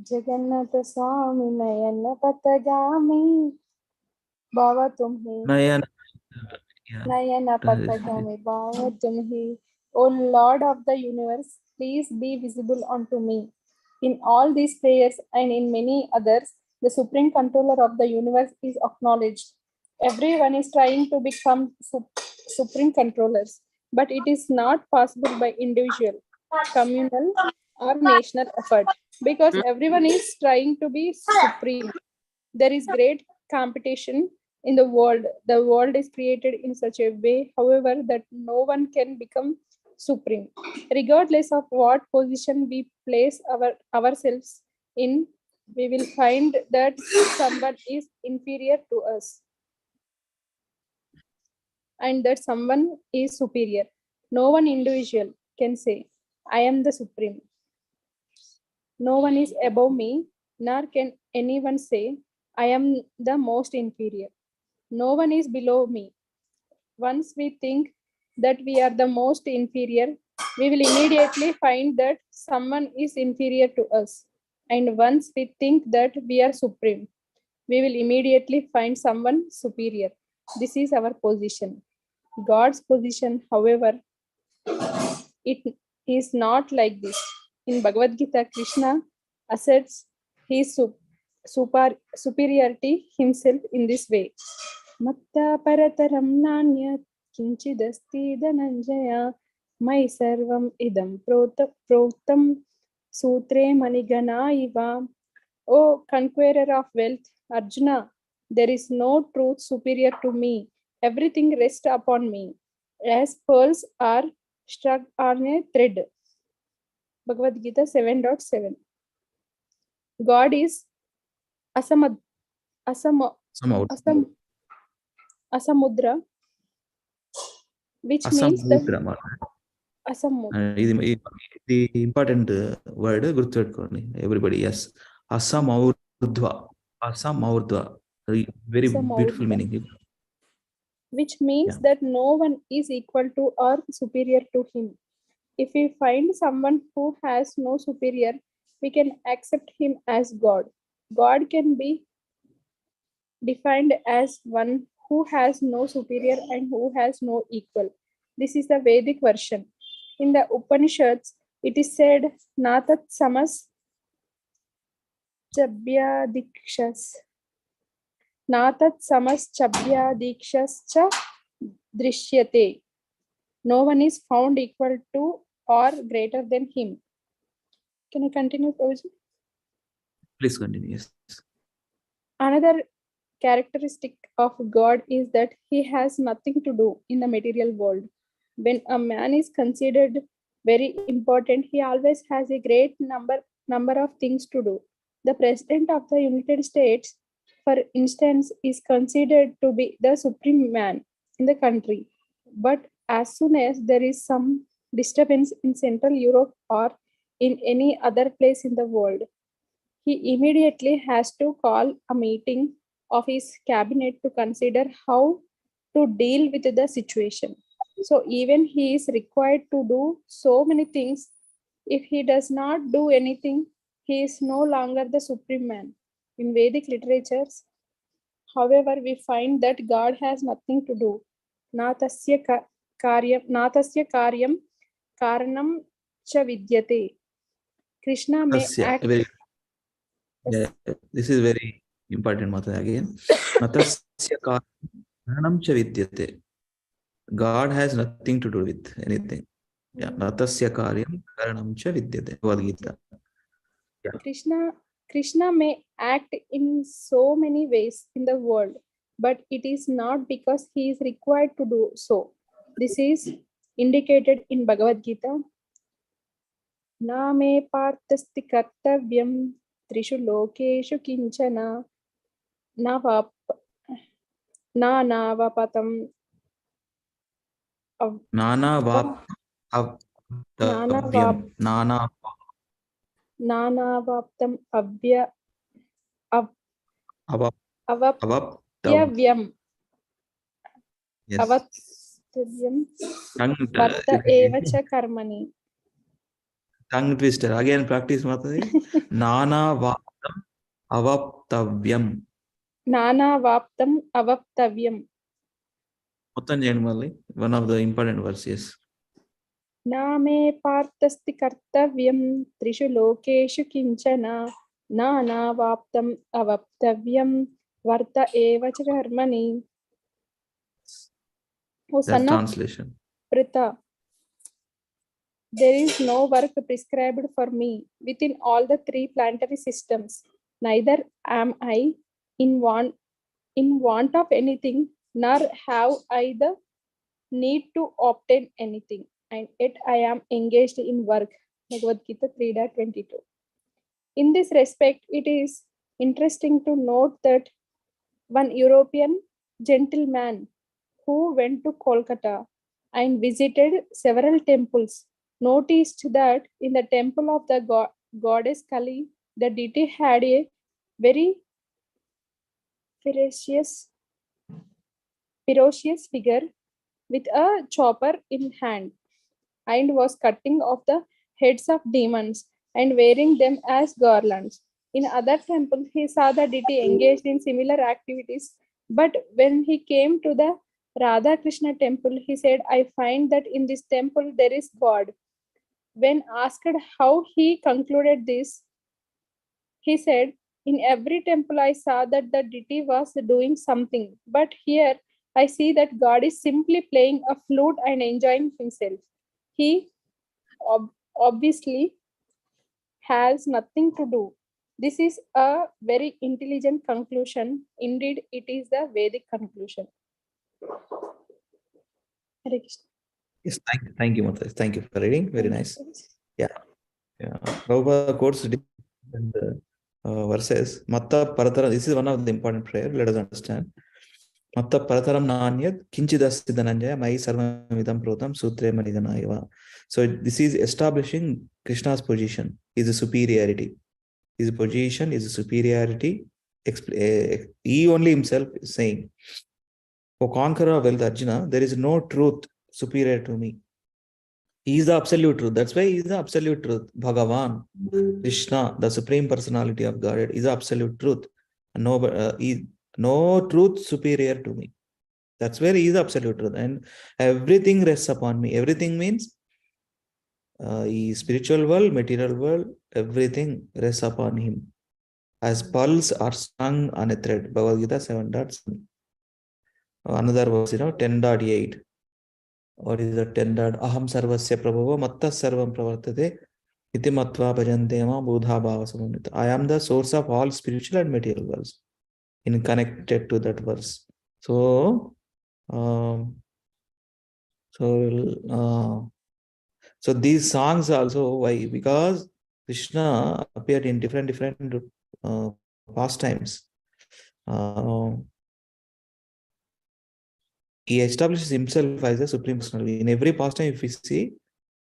Jagannatha Swami Nayana Patagami Bhava Tumhi
Nayana. Yeah.
Nayana Patagami Bhava Tumhi. O Lord of the universe, please be visible unto me. In all these prayers and in many others, the supreme controller of the universe is acknowledged. Everyone is trying to become supreme controllers, but it is not possible by individual, communal, or national effort because everyone is trying to be supreme. There is great competition in the world. The world is created in such a way, however, that no one can become supreme. Regardless of what position we place ourselves in, we will find that someone is inferior to us and that someone is superior. No one individual can say, I am the supreme. No one is above me, nor can anyone say, I am the most inferior. No one is below me. Once we think that we are the most inferior, we will immediately find that someone is inferior to us. And once we think that we are supreme, we will immediately find someone superior. This is our position. God's position, however, it is not like this. In Bhagavad Gita, Krishna asserts his superiority himself in this way. Matta parataram nanyat kinchidasti dhananjaya mai sarvam idam protam sutre manigana iva. O conqueror of wealth, Arjuna, there is no truth superior to me. Everything rests upon me, as pearls are struck on a thread. Bhagavad Gita 7.7. God is Asamad, Asam, Asam, Asamudra, which means that Asamudra.
ఇది important word గుర్తుపెట్టుకోండి everybody. Yes, అసమౌర్ధ్వ. అసమౌర్ధ్వ, very beautiful
Asamudra,
meaning.
which means
Yeah.
that no one is equal to or superior to him. If we find someone who has no superior, we can accept him as God. God can be defined as one who has no superior and who has no equal. This is the Vedic version. In the Upanishads, it is said, Natat samas chabhyadikshas. Natat samas chabhyadikshas cha drishyate. No one is found equal to or greater than him. Can I continue, Prabhuji?
Please continue. Yes.
Another characteristic of God is that he has nothing to do in the material world. When a man is considered very important, he always has a great number of things to do. The President of the United States, for instance, is considered to be the supreme man in the country. But as soon as there is some disturbance in Central Europe or in any other place in the world, he immediately has to call a meeting of his cabinet to consider how to deal with the situation. So even he is required to do so many things. If he does not do anything, he is no longer the supreme man. In Vedic literatures, however, we find that God has nothing to do. Natasya karyam karanam cha vidyate. Krishna may act.
This is very important, Mata, again. Natasya karanam cha vidyate. God has nothing to do with anything. Yeah. Natasya karyam karanam cha vidyate. Bhagavad Gita. Yeah.
Krishna may act in so many ways in the world, but it is not because he is required to do so. This is indicated in Bhagavad Gita. Na me partasti kartavyam trishu lokeshu kinchana navapatam nanavaptam avapyavyam
Yes.
avapyavyam varta eva cha karmani.
Tongue twister. Again, practice, Mataji. Nana vaptam avaptavyam.
Nanavaptam avaptavyam.
మొత్తం చేయండి మళ్ళీ. One of the important words. Yes.
నా మే పార్థస్తి కర్తవ్యం త్రిషు లోకేషు కించన నానావాప్తం అవప్తవ్యం వర్త ఏవ చ కర్మణి. O son of Pritha, there is no work prescribed for me within all the three planetary systems. Neither am I in want of anything, nor have I the need to obtain anything, and yet I am engaged in work. Bhagavad Gita 3.22. In this respect, it is interesting to note that one European gentleman who went to Kolkata and visited several temples noticed that in the temple of the goddess Kali, the deity had a very ferocious figure with a chopper in hand, and was cutting off the heads of demons and wearing them as garlands. In other temples, he saw the deity engaged in similar activities, but when he came to the Radha Krishna temple, he said, I find that in this temple there is God. When asked how he concluded this, he said, in every temple I saw that the deity was doing something, but here I see that God is simply playing a flute and enjoying himself. He obviously has nothing to do. This is a very intelligent conclusion. Indeed, it is the Vedic conclusion. Hare Krishna.
Yes, thank you, Mata. Thank you for reading. Very nice. Yeah. Yeah, Prabhupada quotes different verses. Matta Parataram, this is one of the important prayer. Let us understand. Matta Parataram Nanyat Kinchidasti Dhananjaya Mai Sarvam Vidam Protam Sutre Maniganaiva. So this is establishing Krishna's position, his superiority. His position is superiority. He only himself is saying, O conqueror of wealth Arjuna, there is no truth superior to me. He is the absolute truth. That's why he is the absolute truth. Bhagavan, Krishna, the supreme personality of Godhead, is the absolute truth. No truth superior to me. That's where he is the absolute truth. And everything rests upon me. Everything means spiritual world, material world, everything rests upon him. As pearls are strung on a thread. Bhagavad Gita 7.7. Another verse, 10.8. What is the 10. Aham sarvasya prabhavo matta sarvam pravartate iti matva bhajante ma buddha bhava samamita. I am the source of all spiritual and material worlds. In connected to that verse. So these songs also, why? Because Krishna appeared in different pastimes. He establishes himself as the supreme personality. In every pastime, if we see,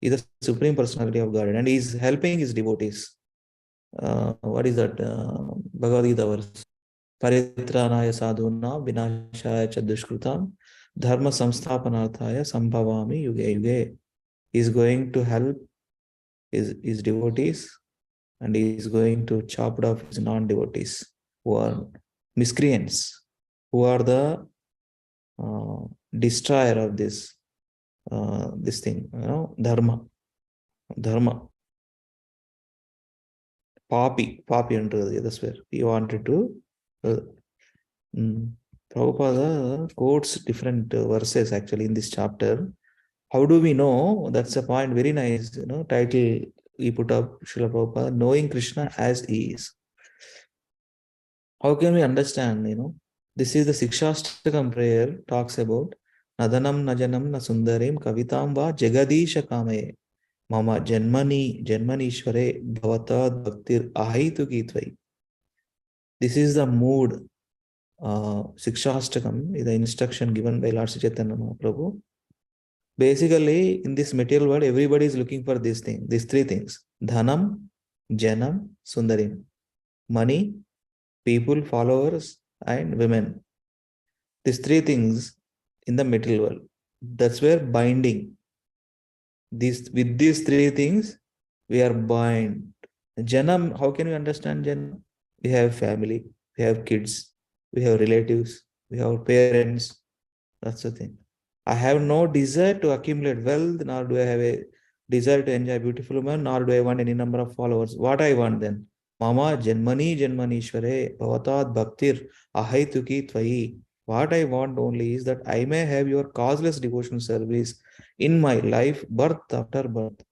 he is the supreme personality of God, and he is helping his devotees. What is that? Bhagavad Gita verse. Paritranaya sadhuna vinashaya cha dushkrutam dharma samsthapanarthaya sambhavami yuge yuge. He is going to help his devotees, and he is going to chop off his non-devotees who are miscreants, who are the destroyer of this thing, dharma. Papi enters. That's where he wanted to. Prabhupada quotes different verses actually in this chapter. How do we know? That's a point. Very nice, title he put up, Srila Prabhupada, knowing Krishna as he is. How can we understand? This is the Sikshastakam prayer, talks about Nadanam Najanam na Sundarim Kavitam va Jagadisha Kame Mama Janmanishware Bhavata Bhaktir Ahaitu Gitvai. This is the mood. Sikshastakam is the instruction given by Lord Chaitanya Mahaprabhu. Basically, in this material world, everybody is looking for these three things: Dhanam, Janam, Sundarim. Money, people, followers, and women. These three things in the material world. That's where binding. With these three things, we are bind. Janam, how can we understand Janam? We have family, we have kids, we have relatives, we have parents. That's the thing. I have no desire to accumulate wealth, nor do I have a desire to enjoy beautiful women, nor do I want any number of followers. What I want then? Mama Janmanishware Bhavatat Bhaktir Ahaituki Tvai. What I want only is that I may have your causeless devotional service in my life, birth after birth.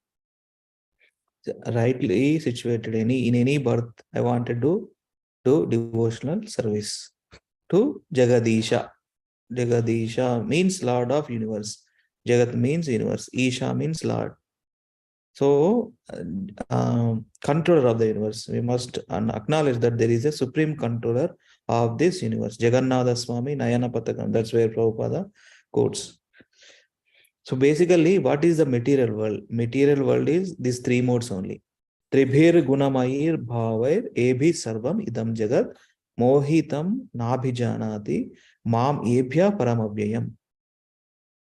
Rightly situated in any birth, I wanted to do devotional service to Jagadisha. Jagadisha means Lord of Universe. Jagat means universe. Isha means Lord. So, controller of the universe. We must acknowledge that there is a supreme controller of this universe. Jagannatha Swami Nayana Patakam. That's where Prabhupada quotes. So basically, what is the material world? Material world is these three modes only. Tribhir gunamayir bhavair ebhi sarvam idam jagat mohitam nabhijanati mam ebhya paramabhyayam.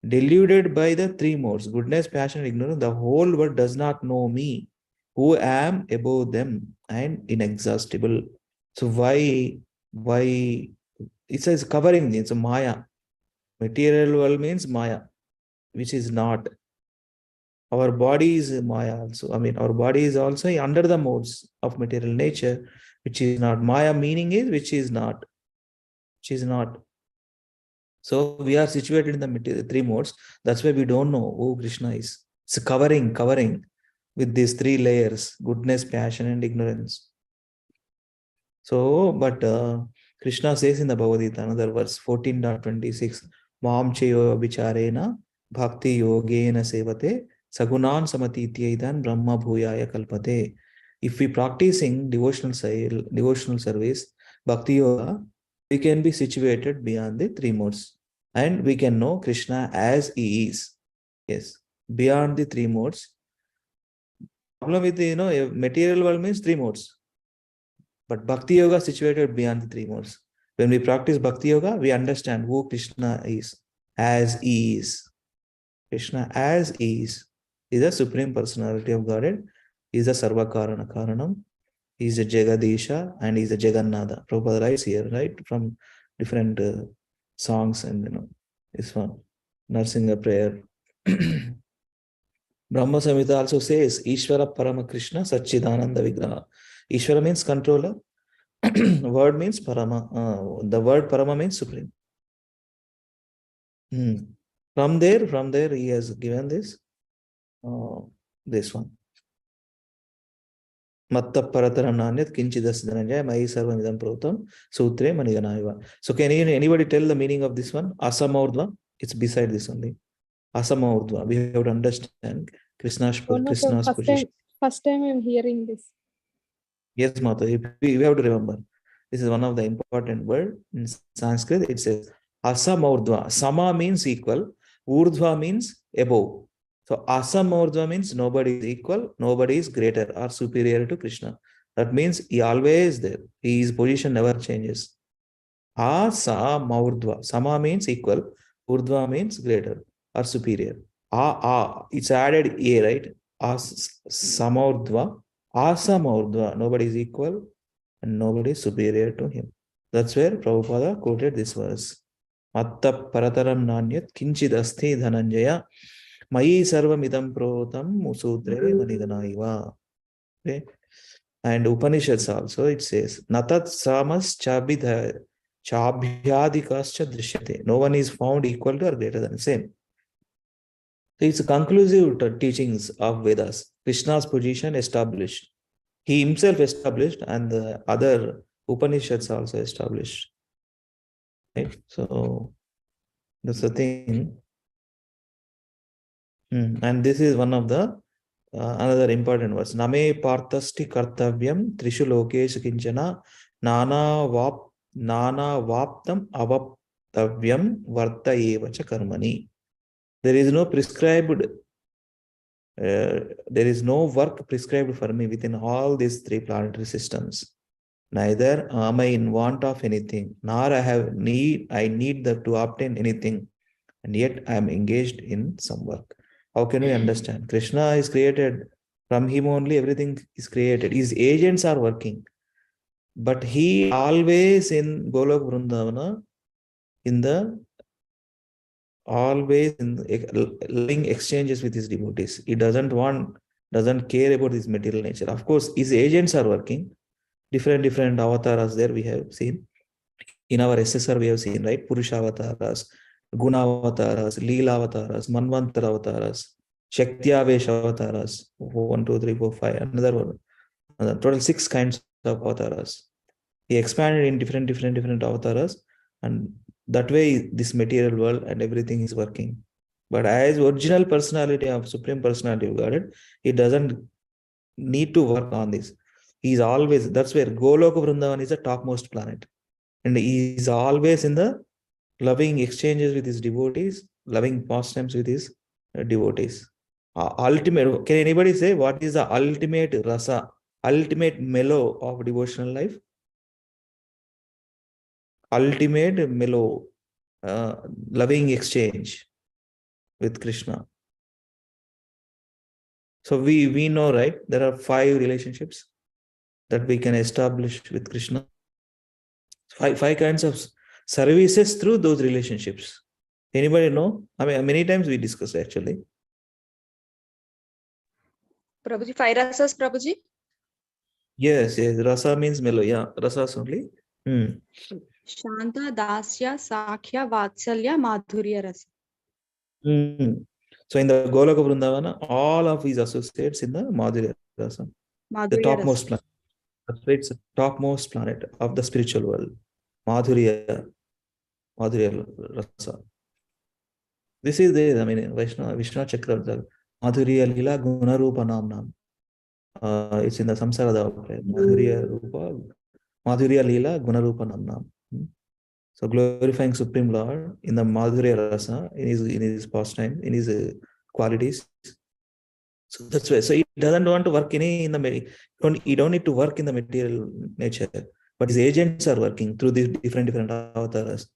Deluded by the three modes, goodness, passion, and ignorance, the whole world does not know me, who am above them and inexhaustible. So why it says covering, it's a Maya. Material world means Maya, which is not. Our body is Maya also. Our body is also under the modes of material nature, which is not. Maya meaning is which is not. Which is not. So we are situated in the three modes. That's why we don't know who Krishna is. It's covering with these three layers: goodness, passion, and ignorance. So, but Krishna says in the Bhagavad Gita, another verse, 14.26, Mam cheyo vicharena bhakti yogena sevate Sagunan samatityedan Brahma bhuyaya kalpate. If we practicing devotional service, bhakti yoga, we can be situated beyond the three modes. And we can know Krishna as he is. Yes. Beyond the three modes. Problem with the, material world means three modes. But bhakti yoga is situated beyond the three modes. When we practice bhakti yoga, we understand who Krishna is as he is. Krishna as is the Supreme Personality of Godhead, is the Sarvakarana Karanam, he is a Jagadisha, and he is a Jagannatha. Prabhupada writes here, right, from different songs, and this one, Narsinga prayer. Brahma Samhita also says, Ishvara Parama Krishna Satchidananda Vigraha. Ishvara means controller. Word means Parama. The word Parama means supreme. From there, he has given this one. Matta Parataram Nanyat Kinchidas Dhananjaya Mai Sarvamidam Protam Sutre Maniganaiva. So can anybody tell the meaning of this one? Asamurdva. It's beside this only. Asamurdva. We have to understand Krishna's position.
First time I'm hearing this.
Yes, Mata. We have to remember. This is one of the important words in Sanskrit. It says Asamurdva. Sama means equal. Urdhva means above. So Asamurdhva means nobody is equal, nobody is greater or superior to Krishna. That means he always there. His position never changes. Asamurdhva. Sama means equal. Urdhva means greater or superior. It's added A, right? Asamurdhva. Asamurdhva. Nobody is equal and nobody is superior to him. That's where Prabhupada quoted this verse. Matta parataram nanyat kinchid asti dhananjaya Mai sarvamidam protam musutre maniganaiva. Okay. And Upanishads also, it says, Natat samas chabhyadikascha drishyate. No one is found equal to or greater than the same. So it's conclusive to teachings of Vedas. Krishna's position established. He himself established, and the other Upanishads also established. Right? So that's the thing. And this is one of the another important words. Name parthasti kartavyam trishu lokeshu kinchana nana vaptam avaptavyam varta evacha karmani. There is no prescribed, there is no work prescribed for me within all these three planetary systems. Neither am I in want of anything, nor I need to obtain anything, and yet I am engaged in some work. How can we understand? Krishna is created, from him only everything is created. His agents are working. But he always in Golok Vrindavana, always in loving exchanges with his devotees. He doesn't care about his material nature. Of course, his agents are working. Different avatars there we have seen. In our SSR we have seen, right? Purusha avatars, Guna avatars, Leela avatars, Manvantara avatars, Shakti-avesh avatars, 1, 2, 3, 4, 5, another one. Total 6 kinds of avatars. He expanded in different avatars, and that way this material world and everything is working. But as original personality of Supreme Personality of Godhead, he doesn't need to work on this. He's always, that's where Golok Vrindavan is the topmost planet. And he is always in the loving exchanges with his devotees, loving pastimes with his devotees. Ultimate, can anybody say what is the ultimate rasa, ultimate mellow of devotional life? Ultimate mellow, loving exchange with Krishna. So we know, right? There are 5 relationships that we can establish with Krishna. 5 kinds of services through those relationships. Anybody know? I mean, many times we discussed actually.
Prabhuji, 5 rasas, Prabhuji?
Yes, rasa means mellow. Yeah, rasas only.
Shanta, Dasya, Sakhya, Vatsalya, Madhurya rasa.
So in the Golaka Vrindavana, all of his associates in the Madhurya rasa. The topmost planet. It's the topmost planet of the spiritual world. Madhurya rasa. This is there. I mean, Vishnu Chakra, Madhurya Lila Gunarupa Namnam. It's in the Samsara Dava. Madhurya Lila Gunarupa Namnam. So glorifying Supreme Lord in the Madhurya Rasa, in his pastime, in his qualities. So that's why. So he doesn't want to work in the you don't need to work in the material nature, but his agents are working through these different avatars.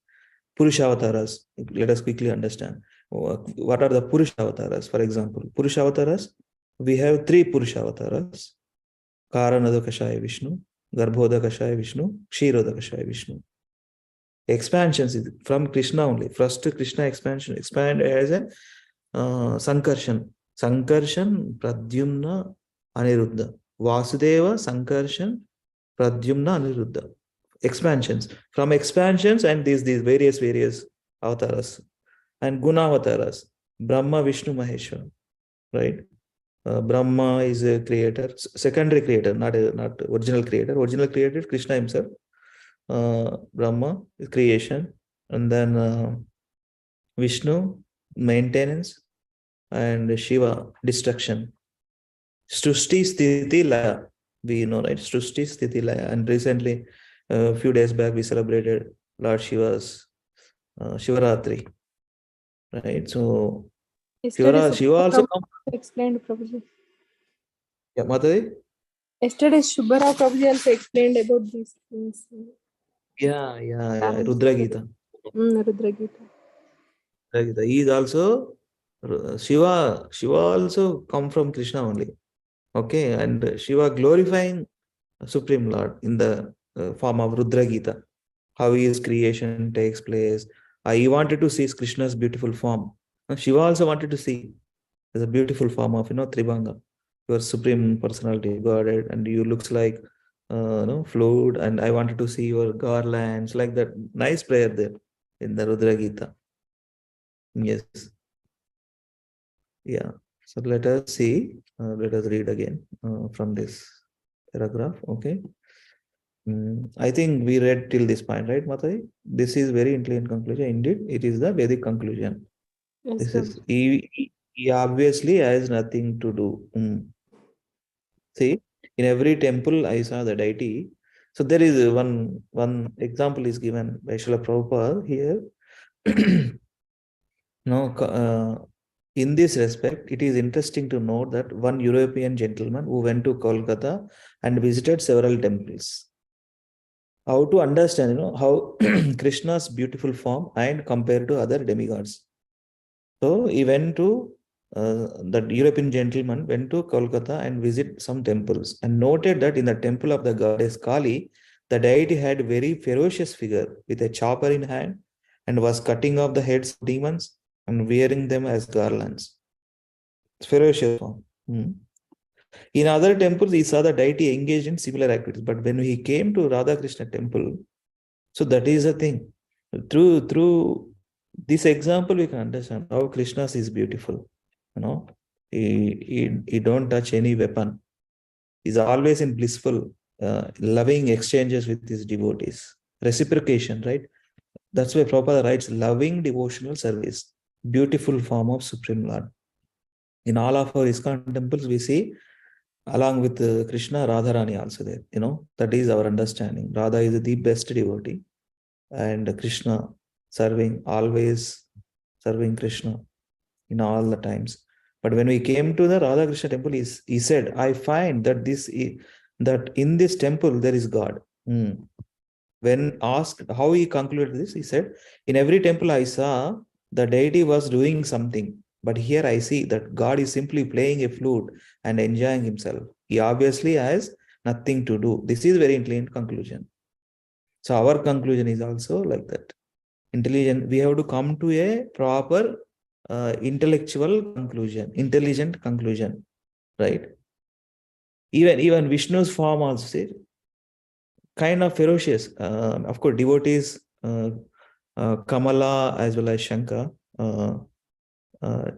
Purusha avatars. Let us quickly understand. What are the Purusha avatars? For example, Purusha avatars, we have 3 Purusha avatars. Karanadakashaya Vishnu, Garbhodakashaya Vishnu, Kshirodakashaya Vishnu. Expansions is from Krishna only. First Krishna expansion. Expand as a Sankarshan. Sankarshan, Pradyumna, Aniruddha. Vasudeva, Sankarshan, Pradyumna, Aniruddha. Expansions. From expansions and these various avatars. And Guna avatars. Brahma, Vishnu, Maheshwara. Right? Brahma is a creator, secondary creator, not original creator. Original creator is Krishna himself. Brahma is creation, and then Vishnu, maintenance, and Shiva, destruction. Srushti Sthiti Laya, we know, right? Srushti Sthiti Laya. And recently, a few days back, we celebrated Lord Shiva's Shivaratri, right? So
Yesterday,
Shiva also comes.
explained Prabhuji.
Yeah, Mataji?
Yesterday, Shubhara Prabhuji also explained about these things.
Yeah. Rudra Gita.
Rudra Gita.
He is also Shiva. Shiva also come from Krishna only. Okay, and Shiva glorifying Supreme Lord in the form of Rudra Gita. How his creation takes place. He wanted to see Krishna's beautiful form. Shiva also wanted to see as a beautiful form of Tribhanga, your supreme personality, Godhead, and you looks like flute. And I wanted to see your garlands, like that. Nice prayer there in the Rudra Gita. Yes. Yeah. So let us see. Let us read again from this paragraph. Okay. I think we read till this point, right, Matai? This is very intelligent conclusion. Indeed, it is the Vedic conclusion.
Yes,
This is
Prabhuji.
he obviously has nothing to do. See, in every temple I saw the deity. So there is one example is given by Srila Prabhupada here. In this respect, it is interesting to note that one European gentleman who went to Kolkata and visited several temples. How to understand, how Krishna's beautiful form and compared to other demigods. So he went to, that European gentleman went to Kolkata and visit some temples and noted that in the temple of the goddess Kali, the deity had a very ferocious figure with a chopper in hand and was cutting off the heads of demons and wearing them as garlands. It's ferocious form. In other temples, he saw the deity engaged in similar activities. But when he came to Radha Krishna temple, so that is the thing. Through this example, we can understand how Krishna is beautiful. He don't touch any weapon. He's always in blissful, loving exchanges with his devotees. Reciprocation, right? That's why Prabhupada writes loving devotional service, beautiful form of Supreme Lord. In all of our ISKCON temples, we see along with Krishna, Radharani also there. That is our understanding. Radha is the best devotee, and Krishna always serving Krishna in all the times. But when we came to the Radha Krishna temple, he said, I find that in this temple there is God. When asked how he concluded this, he said, in every temple I saw the deity was doing something. But here I see that God is simply playing a flute and enjoying himself. He obviously has nothing to do. This is very intelligent conclusion. So our conclusion is also like that. Intelligent. We have to come to a proper intellectual conclusion, intelligent conclusion, right? Even Vishnu's form also said, kind of ferocious. Of course, devotees, Kamala as well as Shankar,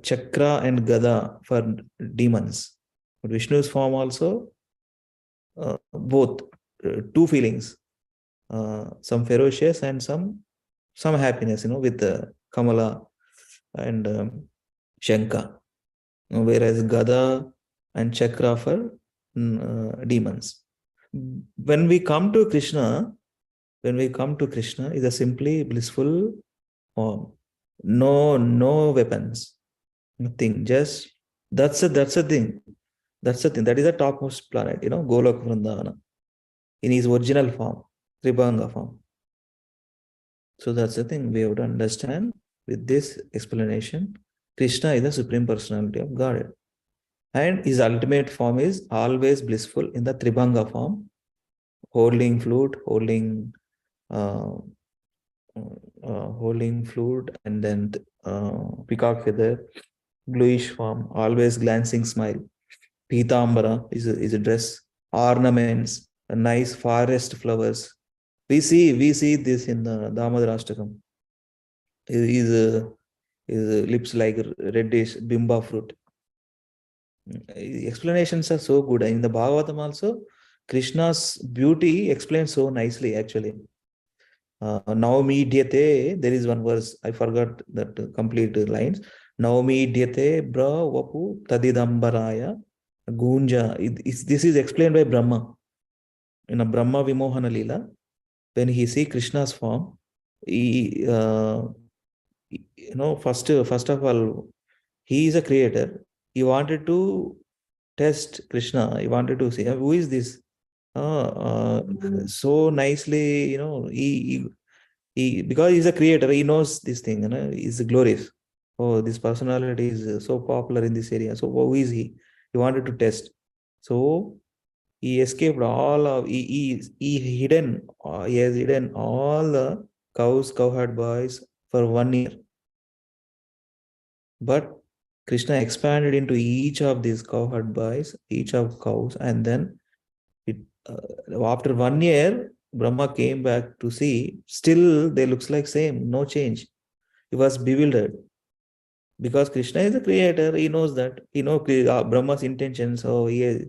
Chakra and Gada for demons. But Vishnu's form also, both, two feelings, some ferocious and some happiness, with Kamala and Shankar. whereas Gada and Chakra for demons. When we come to Krishna, is a simply blissful form. No weapons, nothing. Just that's a thing. That's the thing. That is the topmost planet, Golok Vrindavana, in his original form, Tribhanga form. So that's the thing we have to understand with this explanation. Krishna is the Supreme Personality of Godhead. And his ultimate form is always blissful in the Tribhanga form, holding flute, holding flute, and then peacock feather, bluish form, always glancing smile. Pitambara is a dress, ornaments, a nice forest flowers. We see this in the Damodarashtakam. His lips like reddish bimba fruit. Explanations are so good. In the Bhagavatam also, Krishna's beauty explained so nicely actually. Naumi Dyate, there is one verse, I forgot that complete lines. Naumi Dyate Bra Vapu Tadidambaraya Gunja. This is explained by Brahma. In a Brahma Vimohana Lila, when he see Krishna's form, he, first of all, he is a creator. He wanted to test Krishna. He wanted to see who is this. So nicely, he because he's a creator, he knows this thing. He's glorious. Oh, this personality is so popular in this area. So who is he? He wanted to test. So he escaped all of he has hidden all the cowherd boys for 1 year. But Krishna expanded into each of these cowherd boys, each of cows, and then after 1 year, Brahma came back to see. Still, they looks like same, no change. He was bewildered because Krishna is the creator. He knows that. He knows Brahma's intention, so he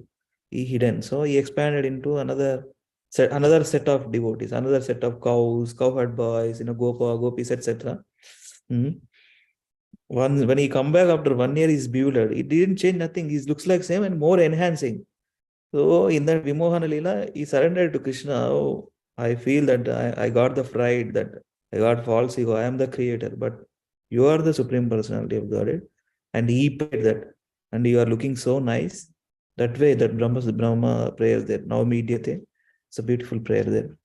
hidden. So he expanded into another set of devotees, another set of cows, cowherd boys, Gopa, gopis, etc. When he come back after 1 year, he's bewildered. It didn't change nothing. He looks like same and more enhancing. So in that Vimohana Lila, he surrendered to Krishna. Oh, I feel that I got the pride, that I got false ego. I am the creator, but you are the Supreme Personality of Godhead. And he paid that. And you are looking so nice. That way, that Brahma prayer there. Now Medyate. It's a beautiful prayer there.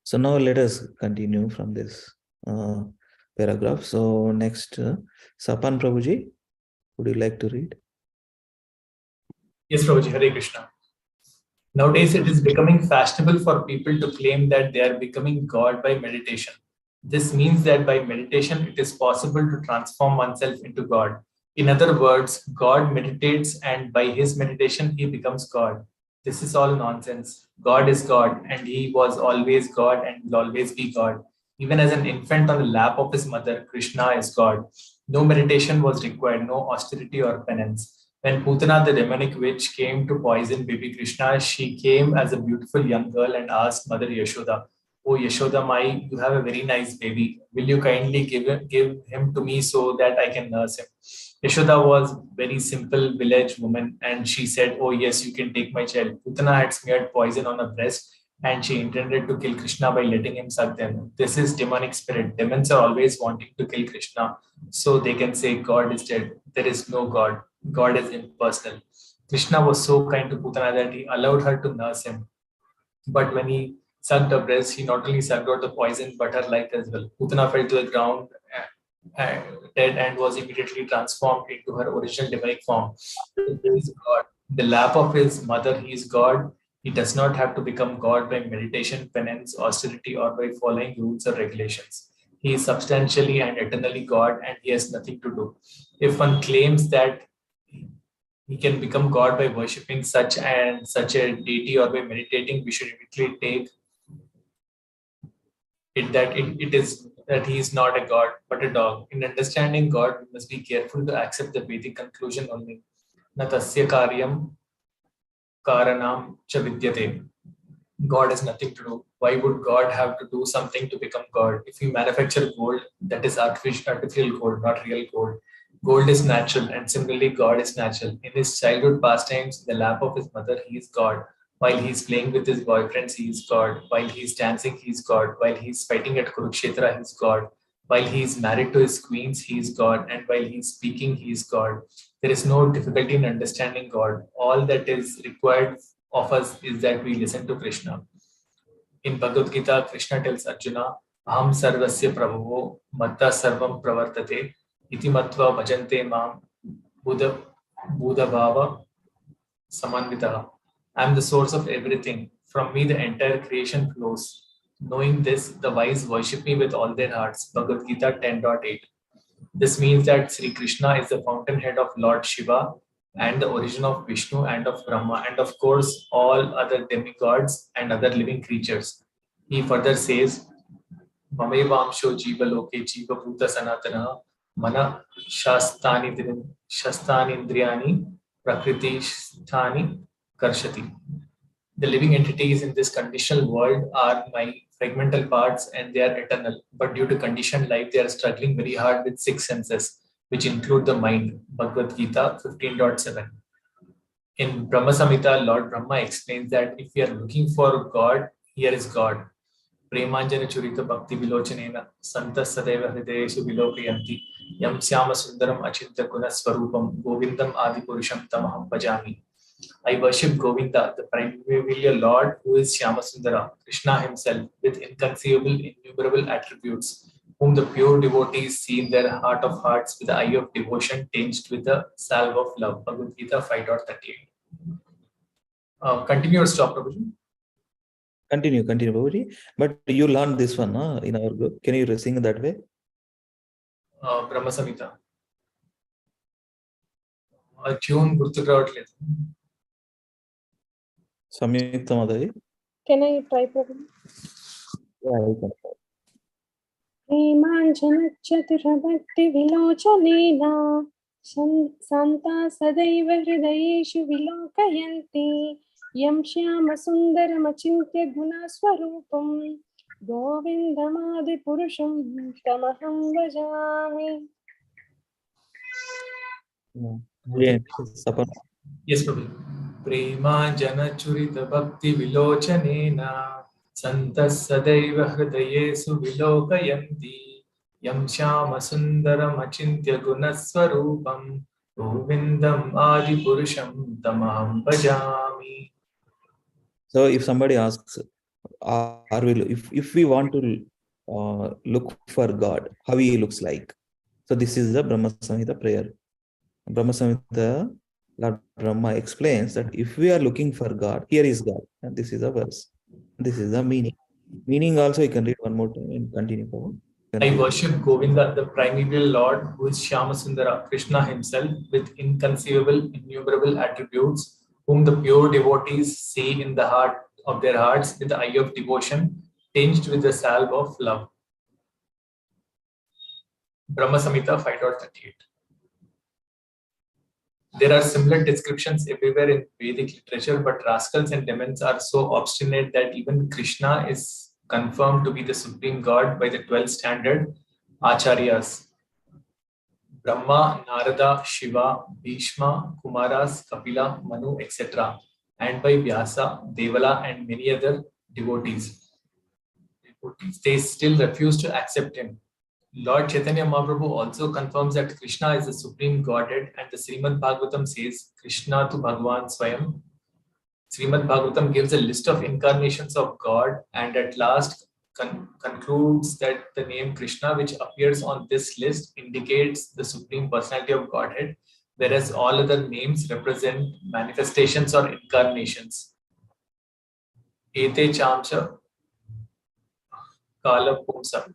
So now let us continue from this paragraph. So next, Sapan Prabhuji, would you like to read?
Yes, Prabhuji, Hare Krishna. Nowadays, it is becoming fashionable for people to claim that they are becoming God by meditation. This means that by meditation, it is possible to transform oneself into God. In other words, God meditates, and by his meditation, he becomes God. This is all nonsense. God is God, and he was always God and will always be God. Even as an infant on the lap of his mother, Krishna is God. No meditation was required, no austerity or penance. When Putana, the demonic witch, came to poison baby Krishna, she came as a beautiful young girl and asked Mother Yashoda, "Oh Yashoda Mai, you have a very nice baby. Will you kindly give him to me so that I can nurse him?" Yashoda was very simple village woman, and she said, "Oh yes, you can take my child." Putana had smeared poison on her breast, and she intended to kill Krishna by letting him suck them. This is demonic spirit. Demons are always wanting to kill Krishna so they can say God is dead. There is no God. God is impersonal. Krishna was so kind to Putana that he allowed her to nurse him. But when he sucked her breast, he not only sucked out the poison but her life as well. Putana fell to the ground dead and was immediately transformed into her original demonic form. He is God. In the lap of his mother, he is God. He does not have to become God by meditation, penance, austerity, or by following rules or regulations. He is substantially and eternally God, and he has nothing to do. If one claims that he can become God by worshipping such and such a deity or by meditating, we should immediately take it is that he is not a god but a dog. In understanding God, we must be careful to accept the Vedic conclusion only. Na tasya karyam karanam cha vidyate. God has nothing to do. Why would God have to do something to become God? If we manufacture gold, that is artificial gold, not real gold. Gold is natural, and similarly, God is natural. In his childhood pastimes, in the lap of his mother, he is God. While he is playing with his boyfriends, he is God. While he is dancing, he is God. While he is fighting at Kurukshetra, he is God. While he is married to his queens, he is God. And while he is speaking, he is God. There is no difficulty in understanding God. All that is required of us is that we listen to Krishna. In Bhagavad Gita, Krishna tells Arjuna, Aham sarvasya prabhuvo matta sarvam pravartate iti matva bhajante mam buddha bhava samanvitaha. I am the source of everything. From me the entire creation flows. Knowing this, the wise worship me with all their hearts. Bhagavad Gita 10.8. This means that Sri Krishna is the fountainhead of Lord Shiva and the origin of Vishnu and of Brahma, and of course all other demigods and other living creatures. He further says, Mamevamsho Jiva Loke Jiva Bhuta Sanatana Mana Shastanindriyani Prakriti Sthani Karshati. The living entities in this conditional world are my fragmental parts and they are eternal. But due to conditioned life, they are struggling very hard with six senses, which include the mind. Bhagavad Gita 15.7. In Brahma Samhita, Lord Brahma explains that if we are looking for God, here is God. Premanjana Churita Bhakti Vilochanena Santa Sadeva Hridayeshu Vilokayanti Yam Syama Sundaram Achintya Guna Swarupam Govindam Adi Purusham Tamaham Bhajami. I worship Govinda, the primordial Lord who is Shyamasundara, Krishna himself, with inconceivable, innumerable attributes, whom the pure devotees see in their heart of hearts with the eye of devotion tinged with the salve of love. Bhagavad Gita 5.38. Continue or stop, Prabhuji?
Continue, Babuji. But you learned this one in our group. Can you sing that way?
Brahma Samhita. Tune Gurtu Ravatledu.
Samyukta Mataji.
Can I try, Prabhu?
Yeah, you can try.
प्रेमाञ्जनचतुरभक्तिविलोचनेन सन्ता सदैव हृदयेषु विलोकयन्ति यं श्यामसुन्दरमचिन्त्य गुणस्वरूपं गोविन्दमादिपुरुषं तमहं भजामि.
Yeah. Support.
Yes, Prabhu. Premanjana Churita Bhakti Vilochanena Santa Sadaiva Hridayesu Vilokayanti Yam Shyama Sundaram Achintya Gunaswarupam Govindam Adi Purusham Tamaham Bhajami.
So if somebody asks, if we want to look for God, how he looks like? So this is the Brahma Samhita prayer. Brahma Samhita, Lord Brahma explains that if we are looking for God, here is God. And this is a verse. This is the meaning. Meaning also you can read one more time and continue.
I worship Govinda, the primordial Lord, who is Shyamasundara, Krishna himself, with inconceivable, innumerable attributes, whom the pure devotees see in the heart of their hearts with the eye of devotion, tinged with the salve of love. Brahma Samhita 5.38. There are similar descriptions everywhere in Vedic literature, but rascals and demons are so obstinate that even Krishna is confirmed to be the supreme God by the 12 standard acharyas. Brahma, Narada, Shiva, Bhishma, Kumaras, Kapila, Manu, etc. and by Vyasa, Devala and many other devotees. They still refuse to accept him. Lord Chaitanya Mahaprabhu also confirms that Krishna is the supreme Godhead, and the Srimad Bhagavatam says, Krishna tu Bhagavan Swayam. Srimad Bhagavatam gives a list of incarnations of God and at last concludes that the name Krishna, which appears on this list, indicates the supreme personality of Godhead, whereas all other names represent manifestations or incarnations. Ete Chamcha Kala Pumsa.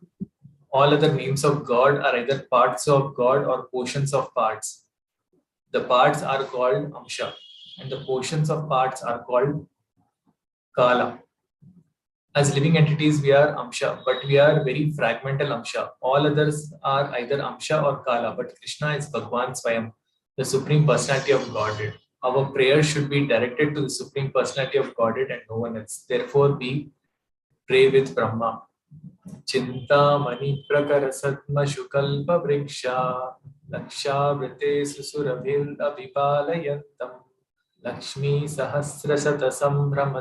All other names of God are either parts of God or portions of parts. The parts are called Amsha and the portions of parts are called Kala. As living entities, we are Amsha, but we are very fragmental Amsha. All others are either Amsha or Kala, but Krishna is Bhagwan Swayam, the Supreme Personality of Godhead. Our prayer should be directed to the Supreme Personality of Godhead and no one else. Therefore, we pray with Brahma. Chintamani prakara satma shukalpa vriksha Lakshavrite Susurabhil Abhipalayantam Lakshmi Sahasrasata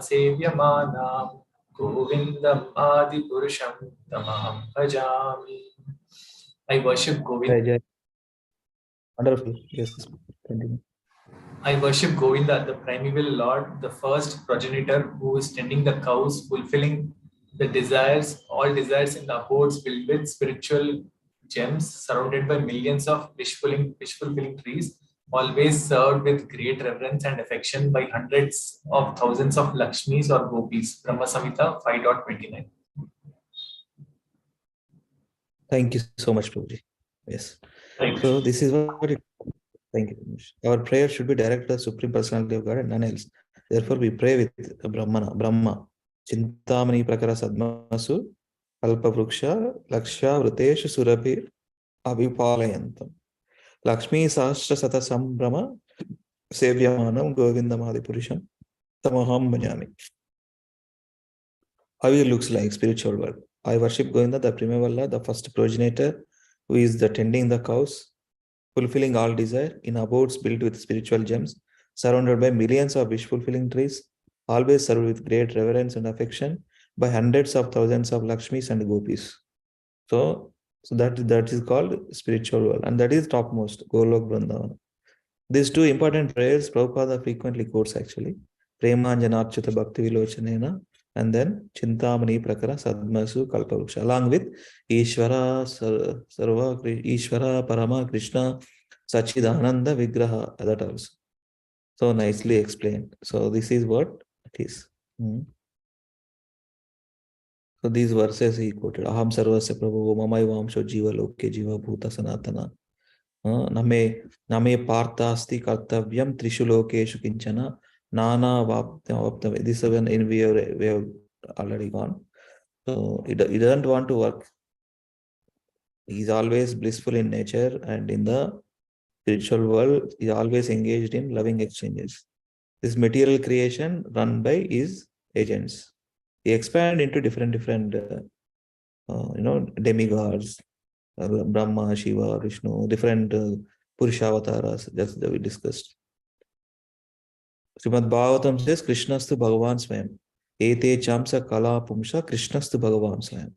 Sevyamana Govindam Adi Purusham Tamaham Bhajami. I worship Govinda.
Jai. Wonderful. Yes. Continue.
I worship Govinda, the primeval Lord, the first progenitor who is tending the cows, fulfilling the desires, all desires in the abodes filled with spiritual gems, surrounded by millions of wish-fulfilling trees, always served with great reverence and affection by hundreds of thousands of Lakshmis or Gopis. Brahma Samhita 5.29.
Thank you so much, Prabhuji. Yes.
Right.
So this is what it. Thank you very much. Our prayer should be directed to the Supreme Personality of God and none else. Therefore, we pray with Brahma, Chintamani Prakara Sadmasu, Kalpa Vruksha, Laksha Vruteshu Surabhi, Abhipalayantam. Lakshmi Sahasra Sata Sambrama, Sevyamanam Govindam Adipurisham, Tamaham Bhajami. How it looks like spiritual world. I worship Govinda, the Primavalla, the first progenitor, who is the tending the cows, fulfilling all desire in abodes built with spiritual gems, surrounded by millions of wish-fulfilling trees, always served with great reverence and affection by hundreds of thousands of Lakshmis and Gopis. So that is called spiritual world, and that is topmost, Golok Vrindavana. These two important prayers Prabhupada frequently quotes actually. Premanjanarchuta Bhakti Vilochanena, and then Chintamani Prakara Sadmasu Kalparuksha, along with Ishvara Sarva Ishvara Parama Krishna Sachidananda Vigraha, that also. So nicely explained. So this is what it is. So these verses he quoted. Aham Sarvasya Prabhu Mamai Vamsho Jiva Loke Jiva Bhuta Sanatana. Name Parthasti Kartavyam Trishu Lokeshu Kinchana Nana Vaptam. This is when we have already gone. So he doesn't want to work. He's always blissful in nature, and in the spiritual world, he always engaged in loving exchanges. This material creation run by his agents. He expand into different demigods, Brahma, Shiva, Vishnu, different Purusha avatars, just that we discussed. Srimad Bhagavatam says, Krishnastu Bhagavan Swayam. Ete chamsa kala pumsa Krishnastu Bhagavan Swayam.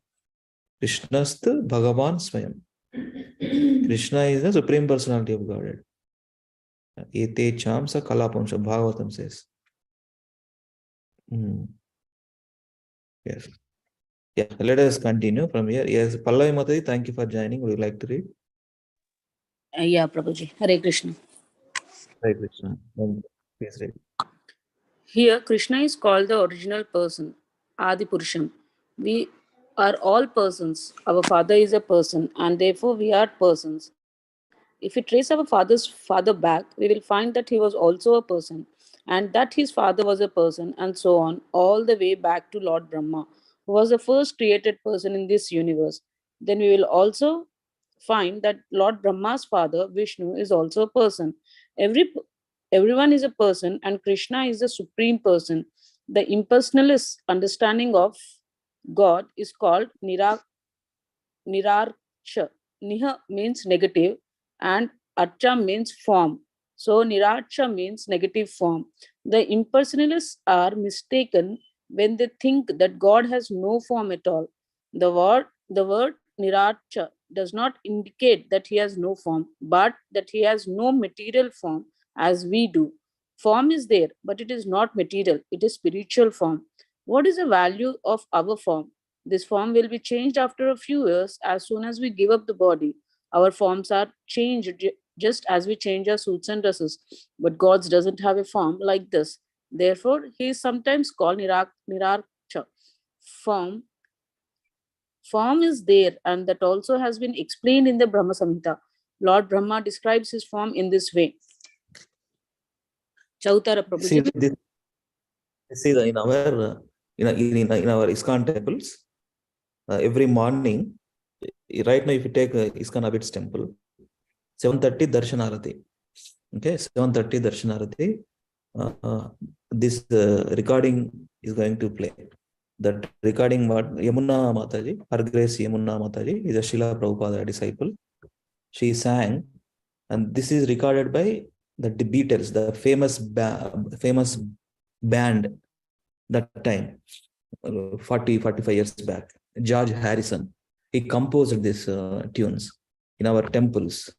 Krishnastu Bhagavan Swayam. Krishna is the Supreme Personality of Godhead. Ete chamsa kala pumsa, Bhagavatam says. Yes. Yeah, let us continue from here. Yes, Pallavi Mataji, thank you for joining. Would you like to read?
Yeah, Prabhuji. Hare Krishna.
Hare Krishna. Please read.
Here, Krishna is called the original person, Adi Purusham. We are all persons. Our father is a person, and therefore we are persons. If we trace our father's father back, we will find that he was also a person, and that his father was a person, and so on, all the way back to Lord Brahma, who was the first created person in this universe. Then we will also find that Lord Brahma's father, Vishnu, is also a person. Everyone is a person, and Krishna is the supreme person. The impersonalist understanding of God is called Nirarcha. Niha means negative and Archa means form. So Nirarcha means negative form. The impersonalists are mistaken when they think that God has no form at all. The word Nirarcha does not indicate that he has no form, but that he has no material form as we do. Form is there, but it is not material, it is spiritual form. What is the value of our form? This form will be changed after a few years as soon as we give up the body. Our forms are changed just as we change our suits and dresses. But God's doesn't have a form like this. Therefore, he is sometimes called Nirarcha. Form Form is there, and that also has been explained in the Brahma Samhita. Lord Brahma describes his form in this way. Chautara
See,
Prabhuji.
this is in our ISKCON temples. Every morning, right now, if you take ISKCON Abbots temple, 7:30 Darshan Arati. Okay, 7:30 Darshan Arati. This recording is going to play. That recording, what Yamuna Mataji, Her Grace Yamuna Mataji, is a Srila Prabhupada disciple. She sang And this is recorded by the Beatles, the famous band that time, 45 years back. George Harrison, he composed these tunes in our temples.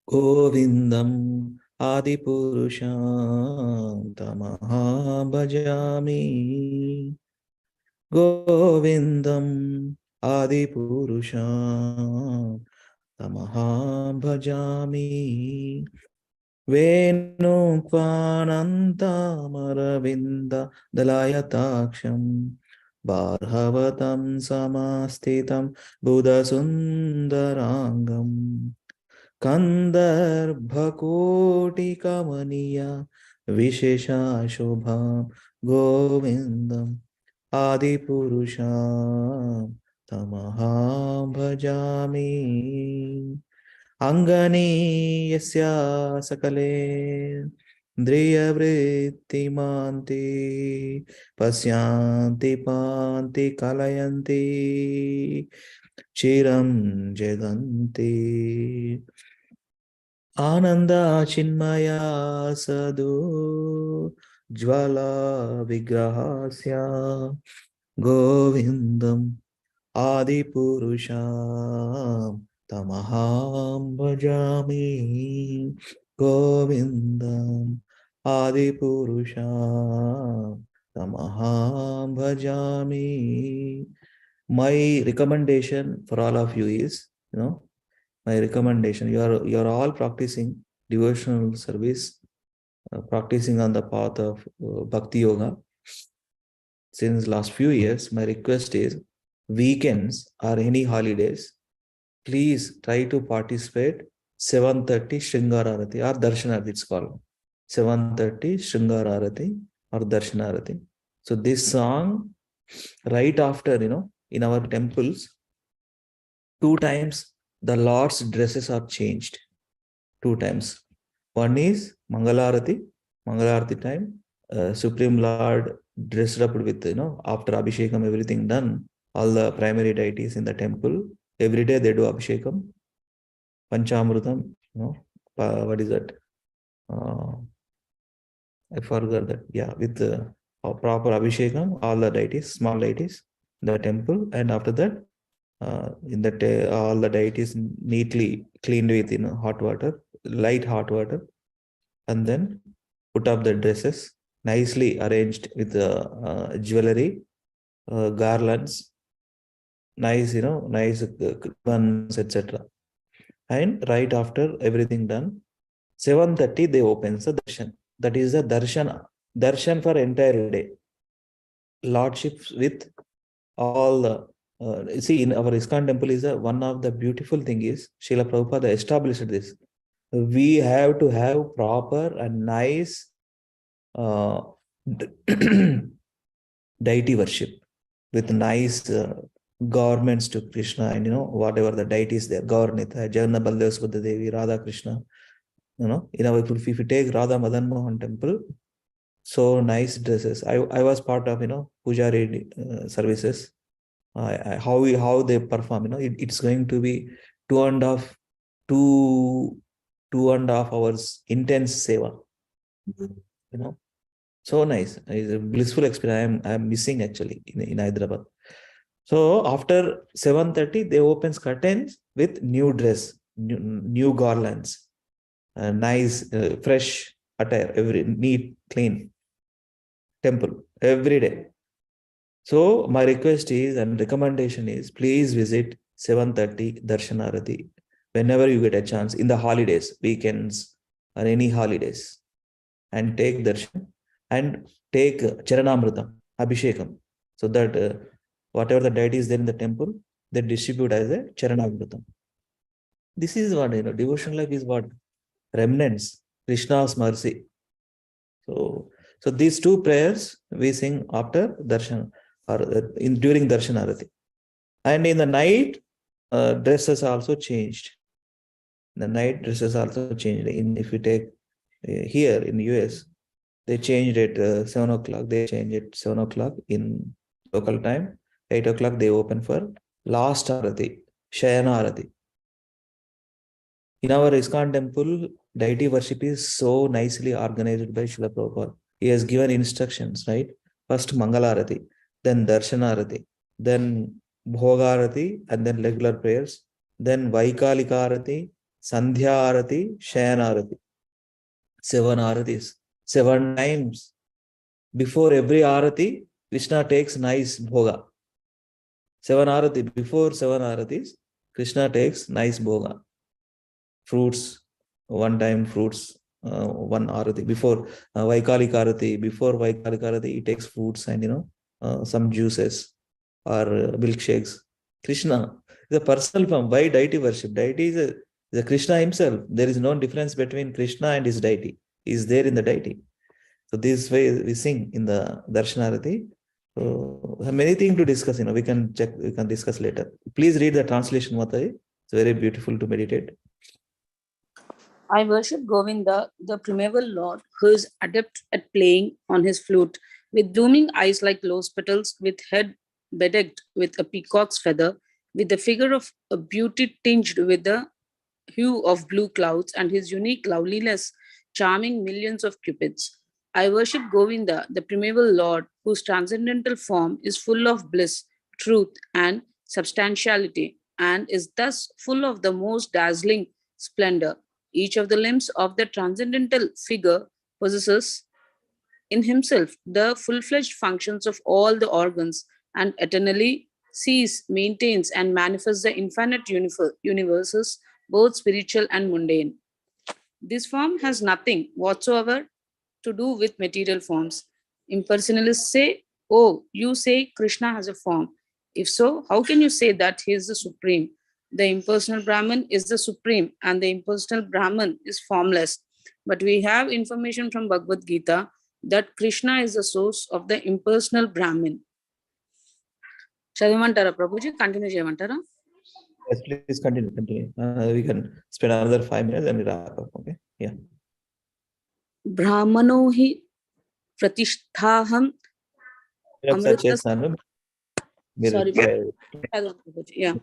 Govindam Adipurusham Tamaha Bhajami. Govindam Adipurusham Tamaha Bhajami. Venukvanantamaravinda Dalayataksham Bharhavatam Samastitam Buddha Sundarangam Kandarbhakoti Kamaniya Vishesha Shobham Govindam Adipurusham Tamaha Bhajami. Angani yasya sakale driyavrittimanti pasyanti panti kalayanti chiram jaganti ananda chinmaya sadhu jvala vigrahasya govindam Adipurusham Tamaham Bhajami. Govindam Adipurusham Tamaham Bhajami. My recommendation for all of you is, my recommendation, you are all practicing devotional service, practicing on the path of Bhakti Yoga. Since last few years, my request is, weekends or any holidays, please try to participate 7:30 Shringara Arati or Darshana Arati, it's called 7:30 Shringara Arati or Darshana Arati. So this song, right after, in our temples, 2 times the Lord's dresses are changed. 2 times. One is Mangalarati time, Supreme Lord dressed up with, after Abhishekam, everything done, all the primary deities in the temple, every day they do Abhishekam, Panchamrutam, what is that? I forgot that. Yeah, with proper Abhishekam, all the deities, small deities, the temple, and after that, all the deities neatly cleaned with hot water, light hot water, and then put up the dresses, nicely arranged with jewelry, garlands, nice, nice ribbons, etc. And right after everything done, 7:30 they opens the darshan. That is the darshan for entire day. Lordship with all the see, in our ISKCON temple is one of the beautiful thing is Srila Prabhupada established this. We have to have proper and nice deity worship with nice garments to Krishna, and whatever the deities there, Gaurnitha, Jagannath Baldev Subhadra Devi, Radha Krishna. In our, if you take Radha Madan Mohan temple, so nice dresses. I was part of Pujari services. How they perform, it's going to be 2.5 hours intense seva. So nice. It's a blissful experience. I am missing actually in Hyderabad. So after 7:30, they opens curtains with new dress, new garlands, nice, fresh attire, every neat, clean temple every day. So my request is and recommendation is, please visit 7:30 Darshanarati whenever you get a chance in the holidays, weekends, or any holidays, and take darshan and take Charanamritam, Abhishekam, so that whatever the deity is there in the temple, they distribute as a Charanamritam. This is what, devotional life is what? Remnants, Krishna's mercy. So these 2 prayers we sing after darshan or during darshan arati. And in the night, dresses also changed. The night dresses also changed. If you take here in the US, they changed it 7 o'clock. They changed it 7 o'clock in local time. 8 o'clock they open for last arati, Shayana arati. In our ISKCON temple, deity worship is so nicely organized by Srila Prabhupada. He has given instructions, right? First Mangalarati, then Darshanarati, then Bhogarati, and then regular prayers, then Vaikalikarati, Sandhya Arati, Shayanarati. 7 aratis, 7 times. Before every arati, Krishna takes nice bhoga. 7 arati, before 7 aratis, Krishna takes nice bhoga. Fruits, one time fruits, one arati. Before Vaikalik arati, before Vaikalik arati, he takes fruits and some juices or milkshakes. Krishna is a personal form. Why deity worship? Deity is a Krishna himself. There is no difference between Krishna and his deity. He is there in the deity. So this way we sing in the Darshanarati. So many things to discuss, we can check, we can discuss later. Please read the translation, Mataji. It's very beautiful to meditate.
I worship Govinda, the primeval lord, who is adept at playing on his flute, with blooming eyes like rose petals, with head bedecked with a peacock's feather, with the figure of a beauty tinged with the hue of blue clouds, and his unique loveliness charming millions of cupids. I worship Govinda, the primeval lord, whose transcendental form is full of bliss, truth, and substantiality, and is thus full of the most dazzling splendor. Each of the limbs of the transcendental figure possesses in himself the full-fledged functions of all the organs and eternally sees, maintains, and manifests the infinite universes, both spiritual and mundane. This form has nothing whatsoever to do with material forms. Impersonalists say, oh, you say Krishna has a form. If so, how can you say that he is the supreme? The impersonal Brahman is the supreme and the impersonal Brahman is formless. But we have information from Bhagavad Gita that Krishna is the source of the impersonal Brahman. Chadimantara Prabhuji, continue Chadimantara.
Yes, please continue. We can spend another 5 minutes and we wrap up. Okay. Yeah.
Brahmano hi pratisthaham amritas. Sorry, yeah.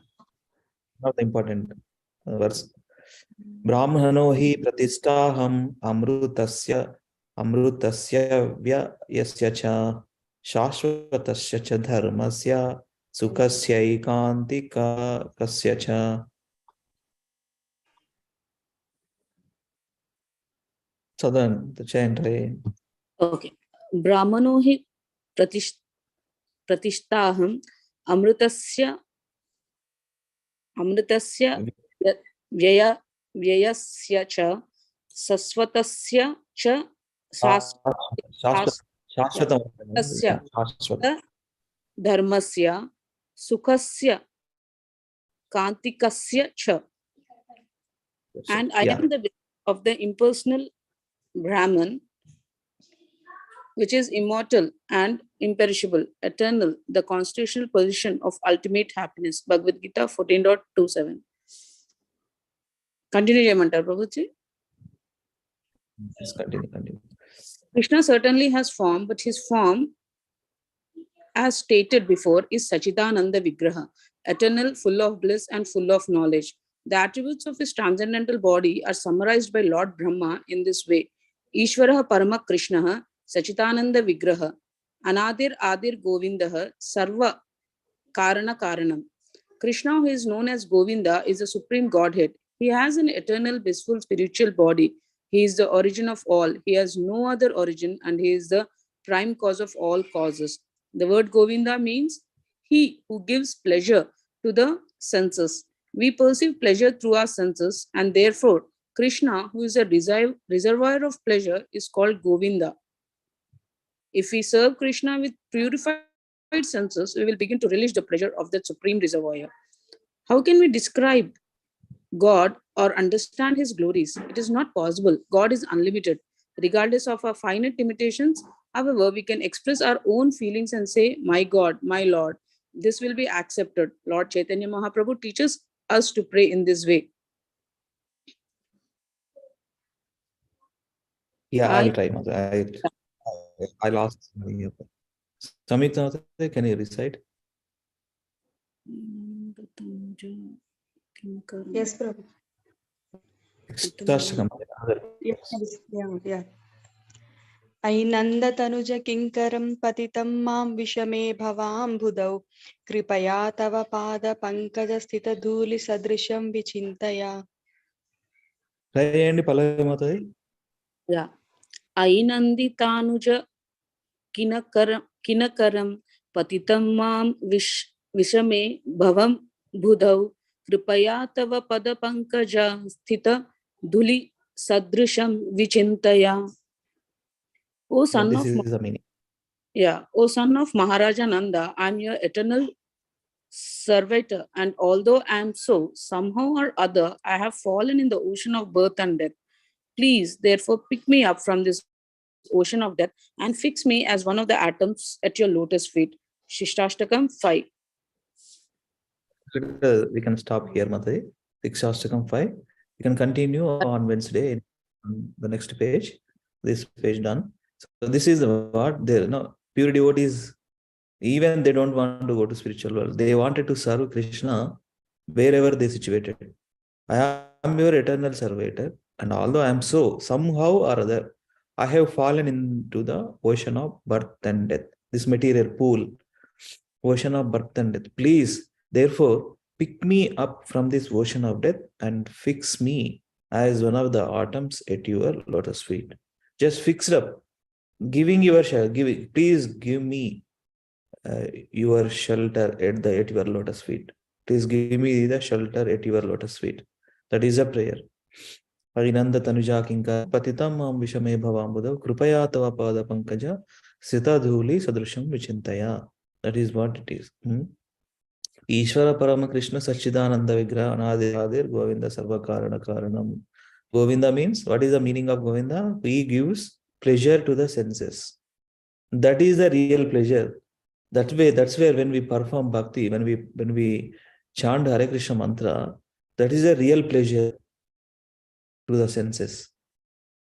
Not the important verse. Brahmano hi pratistaham amrutasya vyasya cha shashvatasya cha dharmasya sukasya ikantika kasya cha. Southern, the chant.
Okay. Brahmano hi pratishtaham amritasya vyayasya cha sasvatasya cha shashvatasya dharmasya sukhasya kantikasya cha. And I am the of the impersonal Brahman, which is immortal and imperishable, eternal, the constitutional position of ultimate happiness. Bhagavad Gita 14.27. Continue, Jayamantar Prabhuji.
Yes, continue.
Krishna certainly has form, but his form, as stated before, is Sachidananda Vigraha, eternal, full of bliss and full of knowledge. The attributes of his transcendental body are summarized by Lord Brahma in this way. Ishvaraha Parama Krishnaha Sachitananda Vigraha Anadir Adir Govindaha Sarva Karana Karanam. Krishna, who is known as Govinda, is the supreme Godhead. He has an eternal, blissful spiritual body. He is the origin of all. He has no other origin, and he is the prime cause of all causes. The word Govinda means he who gives pleasure to the senses. We perceive pleasure through our senses, and therefore Krishna, who is a reservoir of pleasure, is called Govinda. If we serve Krishna with purified senses, we will begin to relish the pleasure of that supreme reservoir. How can we describe God or understand his glories? It is not possible. God is unlimited. Regardless of our finite limitations, however, we can express our own feelings and say, my God, my Lord. This will be accepted. Lord Chaitanya Mahaprabhu teaches us to pray in this way.
Yeah, I'll try. I lost. Samyukta, can you recite?
Yes, Prabhu.
Shastakam.
Yeah. ऐनन्दतनुज किङ्करं पतितं मां विषमे भवाम्बुधौ कृपया तव पादपङ्कजस्थितधूलिसदृशं विचिन्तया.
Try Pallavi Mataji.
Yeah. Ainanditanuja kinakaram patitam mam vishame bhavam budhau kripaya tava pada pankaja sthita dhuli sadrisham vichintaya. O son
This
of
is the meaning.
O son of Maharaja Nanda, I am your eternal servitor, and although I am so, somehow or other, I have fallen in the ocean of birth and death. Please, therefore, pick me up from this ocean of death and fix me as one of the atoms at your lotus feet. Shishtastakam 5.
We can stop here, Mataji. Shastakam 5. We can continue on Wednesday on the next page. This page done. So this is what they pure devotees, even they don't want to go to spiritual world. They wanted to serve Krishna wherever they situated. I am your eternal servitor, and although I am so, somehow or other, I have fallen into the ocean of birth and death. This material pool, ocean of birth and death. Please, therefore, pick me up from this ocean of death and fix me as one of the atoms at your lotus feet. Just fix it up. Giving your shelter, please give me your shelter at your lotus feet. Please give me the shelter at your lotus feet. That is a prayer. Arinanda tanuja kinka patitam mam vishame bhavambudav krupaya tava pada pankaja sita dhuli sadrusham vichintaya. That is what it is. Ishvara Parama Krishna Sachidananda Vigraha Anadiradir Govinda Sarva Karana Karanam. Govinda means, what is the meaning of Govinda? He gives pleasure to the senses. That is the real pleasure. That's where when we perform bhakti, when we chant Hare Krishna mantra, that is a real pleasure to the senses,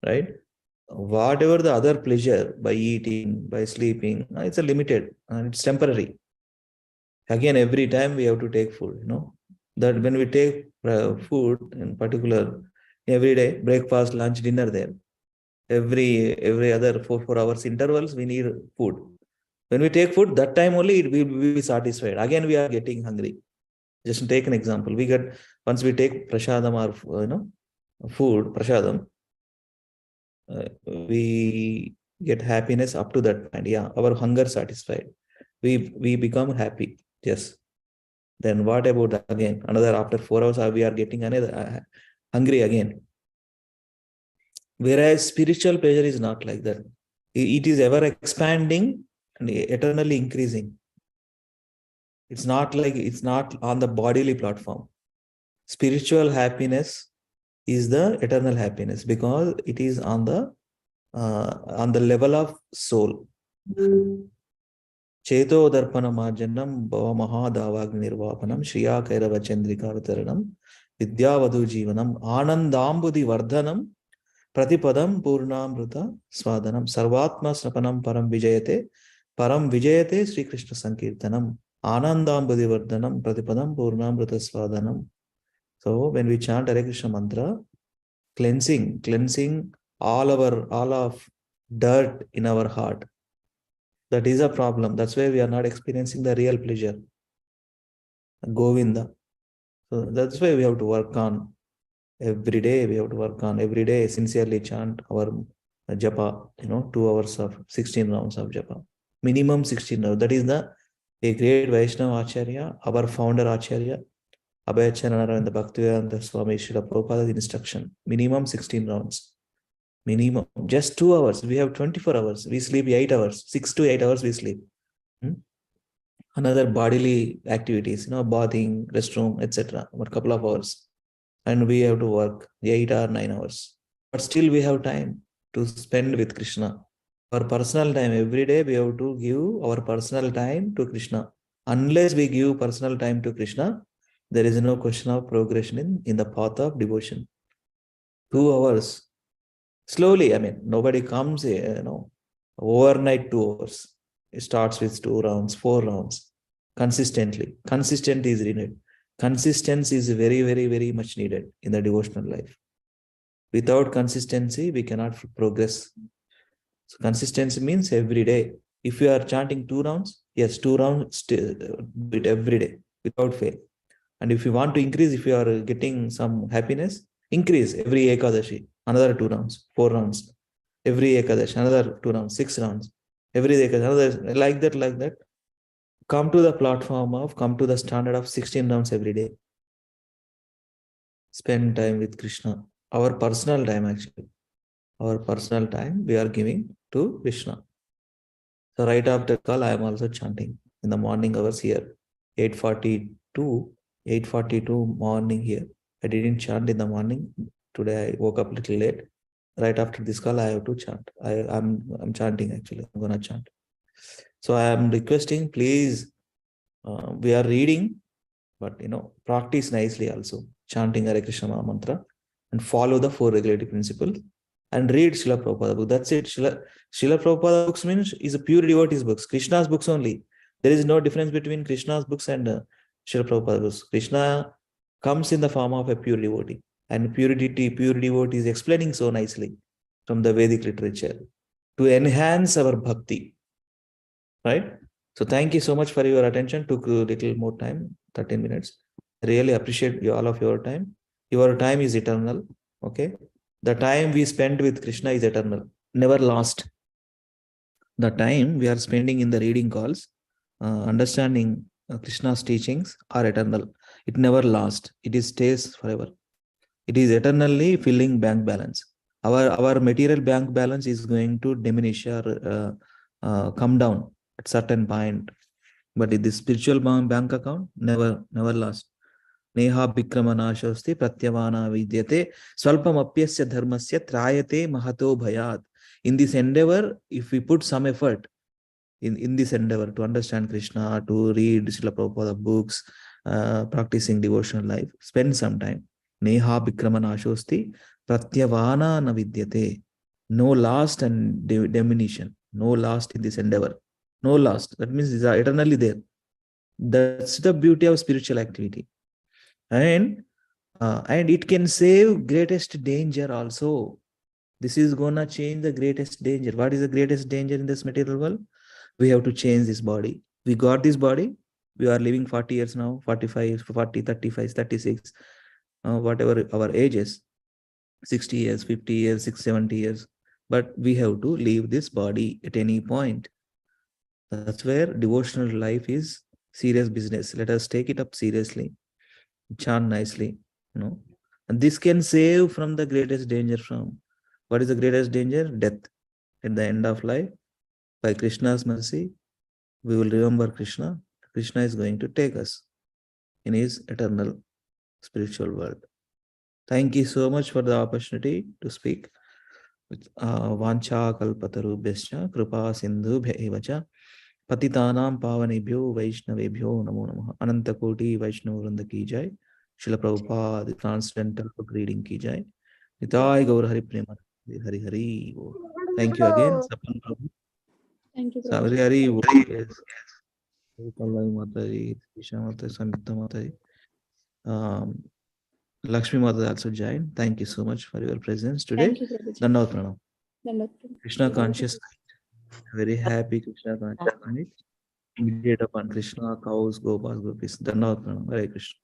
right? Whatever the other pleasure by eating, by sleeping, it's a limited and it's temporary. Again, every time we have to take food, that when we take food in particular, every day, breakfast, lunch, dinner there, every other 4 hours intervals, we need food. When we take food, that time only it will be satisfied. Again, we are getting hungry. Just take an example. Once we take prashadam or food, prashadam, we get happiness up to that point. Yeah, our hunger satisfied. We become happy. Yes. Then what about again? Another after 4 hours, we are getting another hungry again. Whereas spiritual pleasure is not like that. It is ever expanding and eternally increasing. It's not on the bodily platform. Spiritual happiness is the eternal happiness because it is on the level of soul. Cheto darpana marjanam bhava mahadavagni nirvapanam shriya kairava chandrika vitaranam vidyavadu jivanam anandambudi vardhanam pratipadam purnamruta swadanam sarvatma snapanam param vijayate Sri Krishna Sankirtanam anandambudi vardhanam pratipadam purnamruta swadanam. So when we chant Hare Krishna mantra, cleansing all of dirt in our heart. That is a problem. That's why we are not experiencing the real pleasure. Govinda. So that's why we have to work on every day. We have to work on every day, sincerely chant our japa, 2 hours of 16 rounds of japa. Minimum 16 rounds. That is a great Vaishnava Acharya, our founder Acharya, Abhayacharya and the Bhaktivedanta Swami Srila Prabhupada's instruction. Minimum 16 rounds. Minimum. Just 2 hours. We have 24 hours. We sleep 8 hours. 6 to 8 hours we sleep. Another bodily activities, bathing, restroom, etc. For a couple of hours. And we have to work 8 or 9 hours. But still we have time to spend with Krishna. Our personal time, every day we have to give our personal time to Krishna. Unless we give personal time to Krishna, there is no question of progression in the path of devotion. 2 hours. Slowly, nobody comes, overnight 2 hours. It starts with 2 rounds, 4 rounds. Consistently. Consistent is needed. Consistency is very, very, very much needed in the devotional life. Without consistency, we cannot progress. So consistency means every day. If you are chanting 2 rounds, yes, 2 rounds, do it every day without fail. And if you want to increase, if you are getting some happiness, increase every Ekadashi, another 2 rounds, 4 rounds. Every Ekadashi, another 2 rounds, 6 rounds. Every Ekadashi, another, like that. Come to the platform of, come to the standard of 16 rounds every day. Spend time with Krishna. Our personal time, actually. Our personal time we are giving to Krishna. So right after call, I am also chanting in the morning hours here. 8:42 morning here. I didn't chant in the morning. Today I woke up a little late. Right after this call, I have to chant. I'm chanting actually. I'm gonna chant. So I am requesting, please. We are reading, but practice nicely also. Chanting Hare Krishna Maha Mantra and follow the 4 regulatory principles and read Srila Prabhupada book. That's it. Srila Prabhupada books means is a pure devotees books. Krishna's books only. There is no difference between Krishna's books and Srila Prabhupada books. Krishna comes in the form of a pure devotee, and pure devotee is explaining so nicely from the Vedic literature to enhance our bhakti. Right? So thank you so much for your attention. Took a little more time, 13 minutes. Really appreciate all of your time. Your time is eternal. Okay. The time we spend with Krishna is eternal, never lost. The time we are spending in the reading calls, understanding Krishna's teachings are eternal. It never lasts. It stays forever. It is eternally filling bank balance. Our material bank balance is going to diminish or come down at certain point. But in the spiritual bank account, never lasts. Neha Bikramanaashasti Pratyavana Vidyate Swalpamapyasya Dharmasya Trayate Mahato Bhayat. In this endeavor, if we put some effort in this endeavor to understand Krishna, to read Srila Prabhupada books, practicing devotional life, spend some time. Neha Bikramanaashasti Pratyavana Navidyate. No last and diminution. No last in this endeavor. No last. That means these are eternally there. That's the beauty of spiritual activity. And it can save greatest danger also. This is gonna change the greatest danger. What is the greatest danger in this material world? We have to change this body. We got this body. We are living 40 years now, 45, 40, 35, 36, whatever our ages, 60 years, 50 years, 70 years. But we have to leave this body at any point. That's where devotional life is serious business. Let us take it up seriously. Chant nicely, and this can save from the greatest danger. From what is the greatest danger? Death. At the end of life, by Krishna's mercy, we will remember Krishna. Krishna is going to take us in his eternal spiritual world. Thank you so much for the opportunity to speak. Vancha kalpatarubhyascha kripa sindhubhya Patitanam pavanebhyo Vaishnavebhyo namo namaha. Ananta Koti Vaishnava Vrinda ki jai. Srila Prabhupada, the transcendental book reading ki jai. Nitai Gaur Hari Prema Hari Hari. Thank you again. Sapan Prabhu.
Thank you,
Hari
Prabhu.
Hari. Yes. Pallavi Mataji, Isha Mataji, Samyukta Mataji. Lakshmi Mataji also joined. Thank you so much for your presence today.
Thank you, Prabhuji.
Dandavat Pranam.
Dandavat.
Krishna conscious. Very happy Krishna conscious. Meditate upon Krishna, cows, Gopals, Gopis. Dandavat Pranam. Hare Krishna.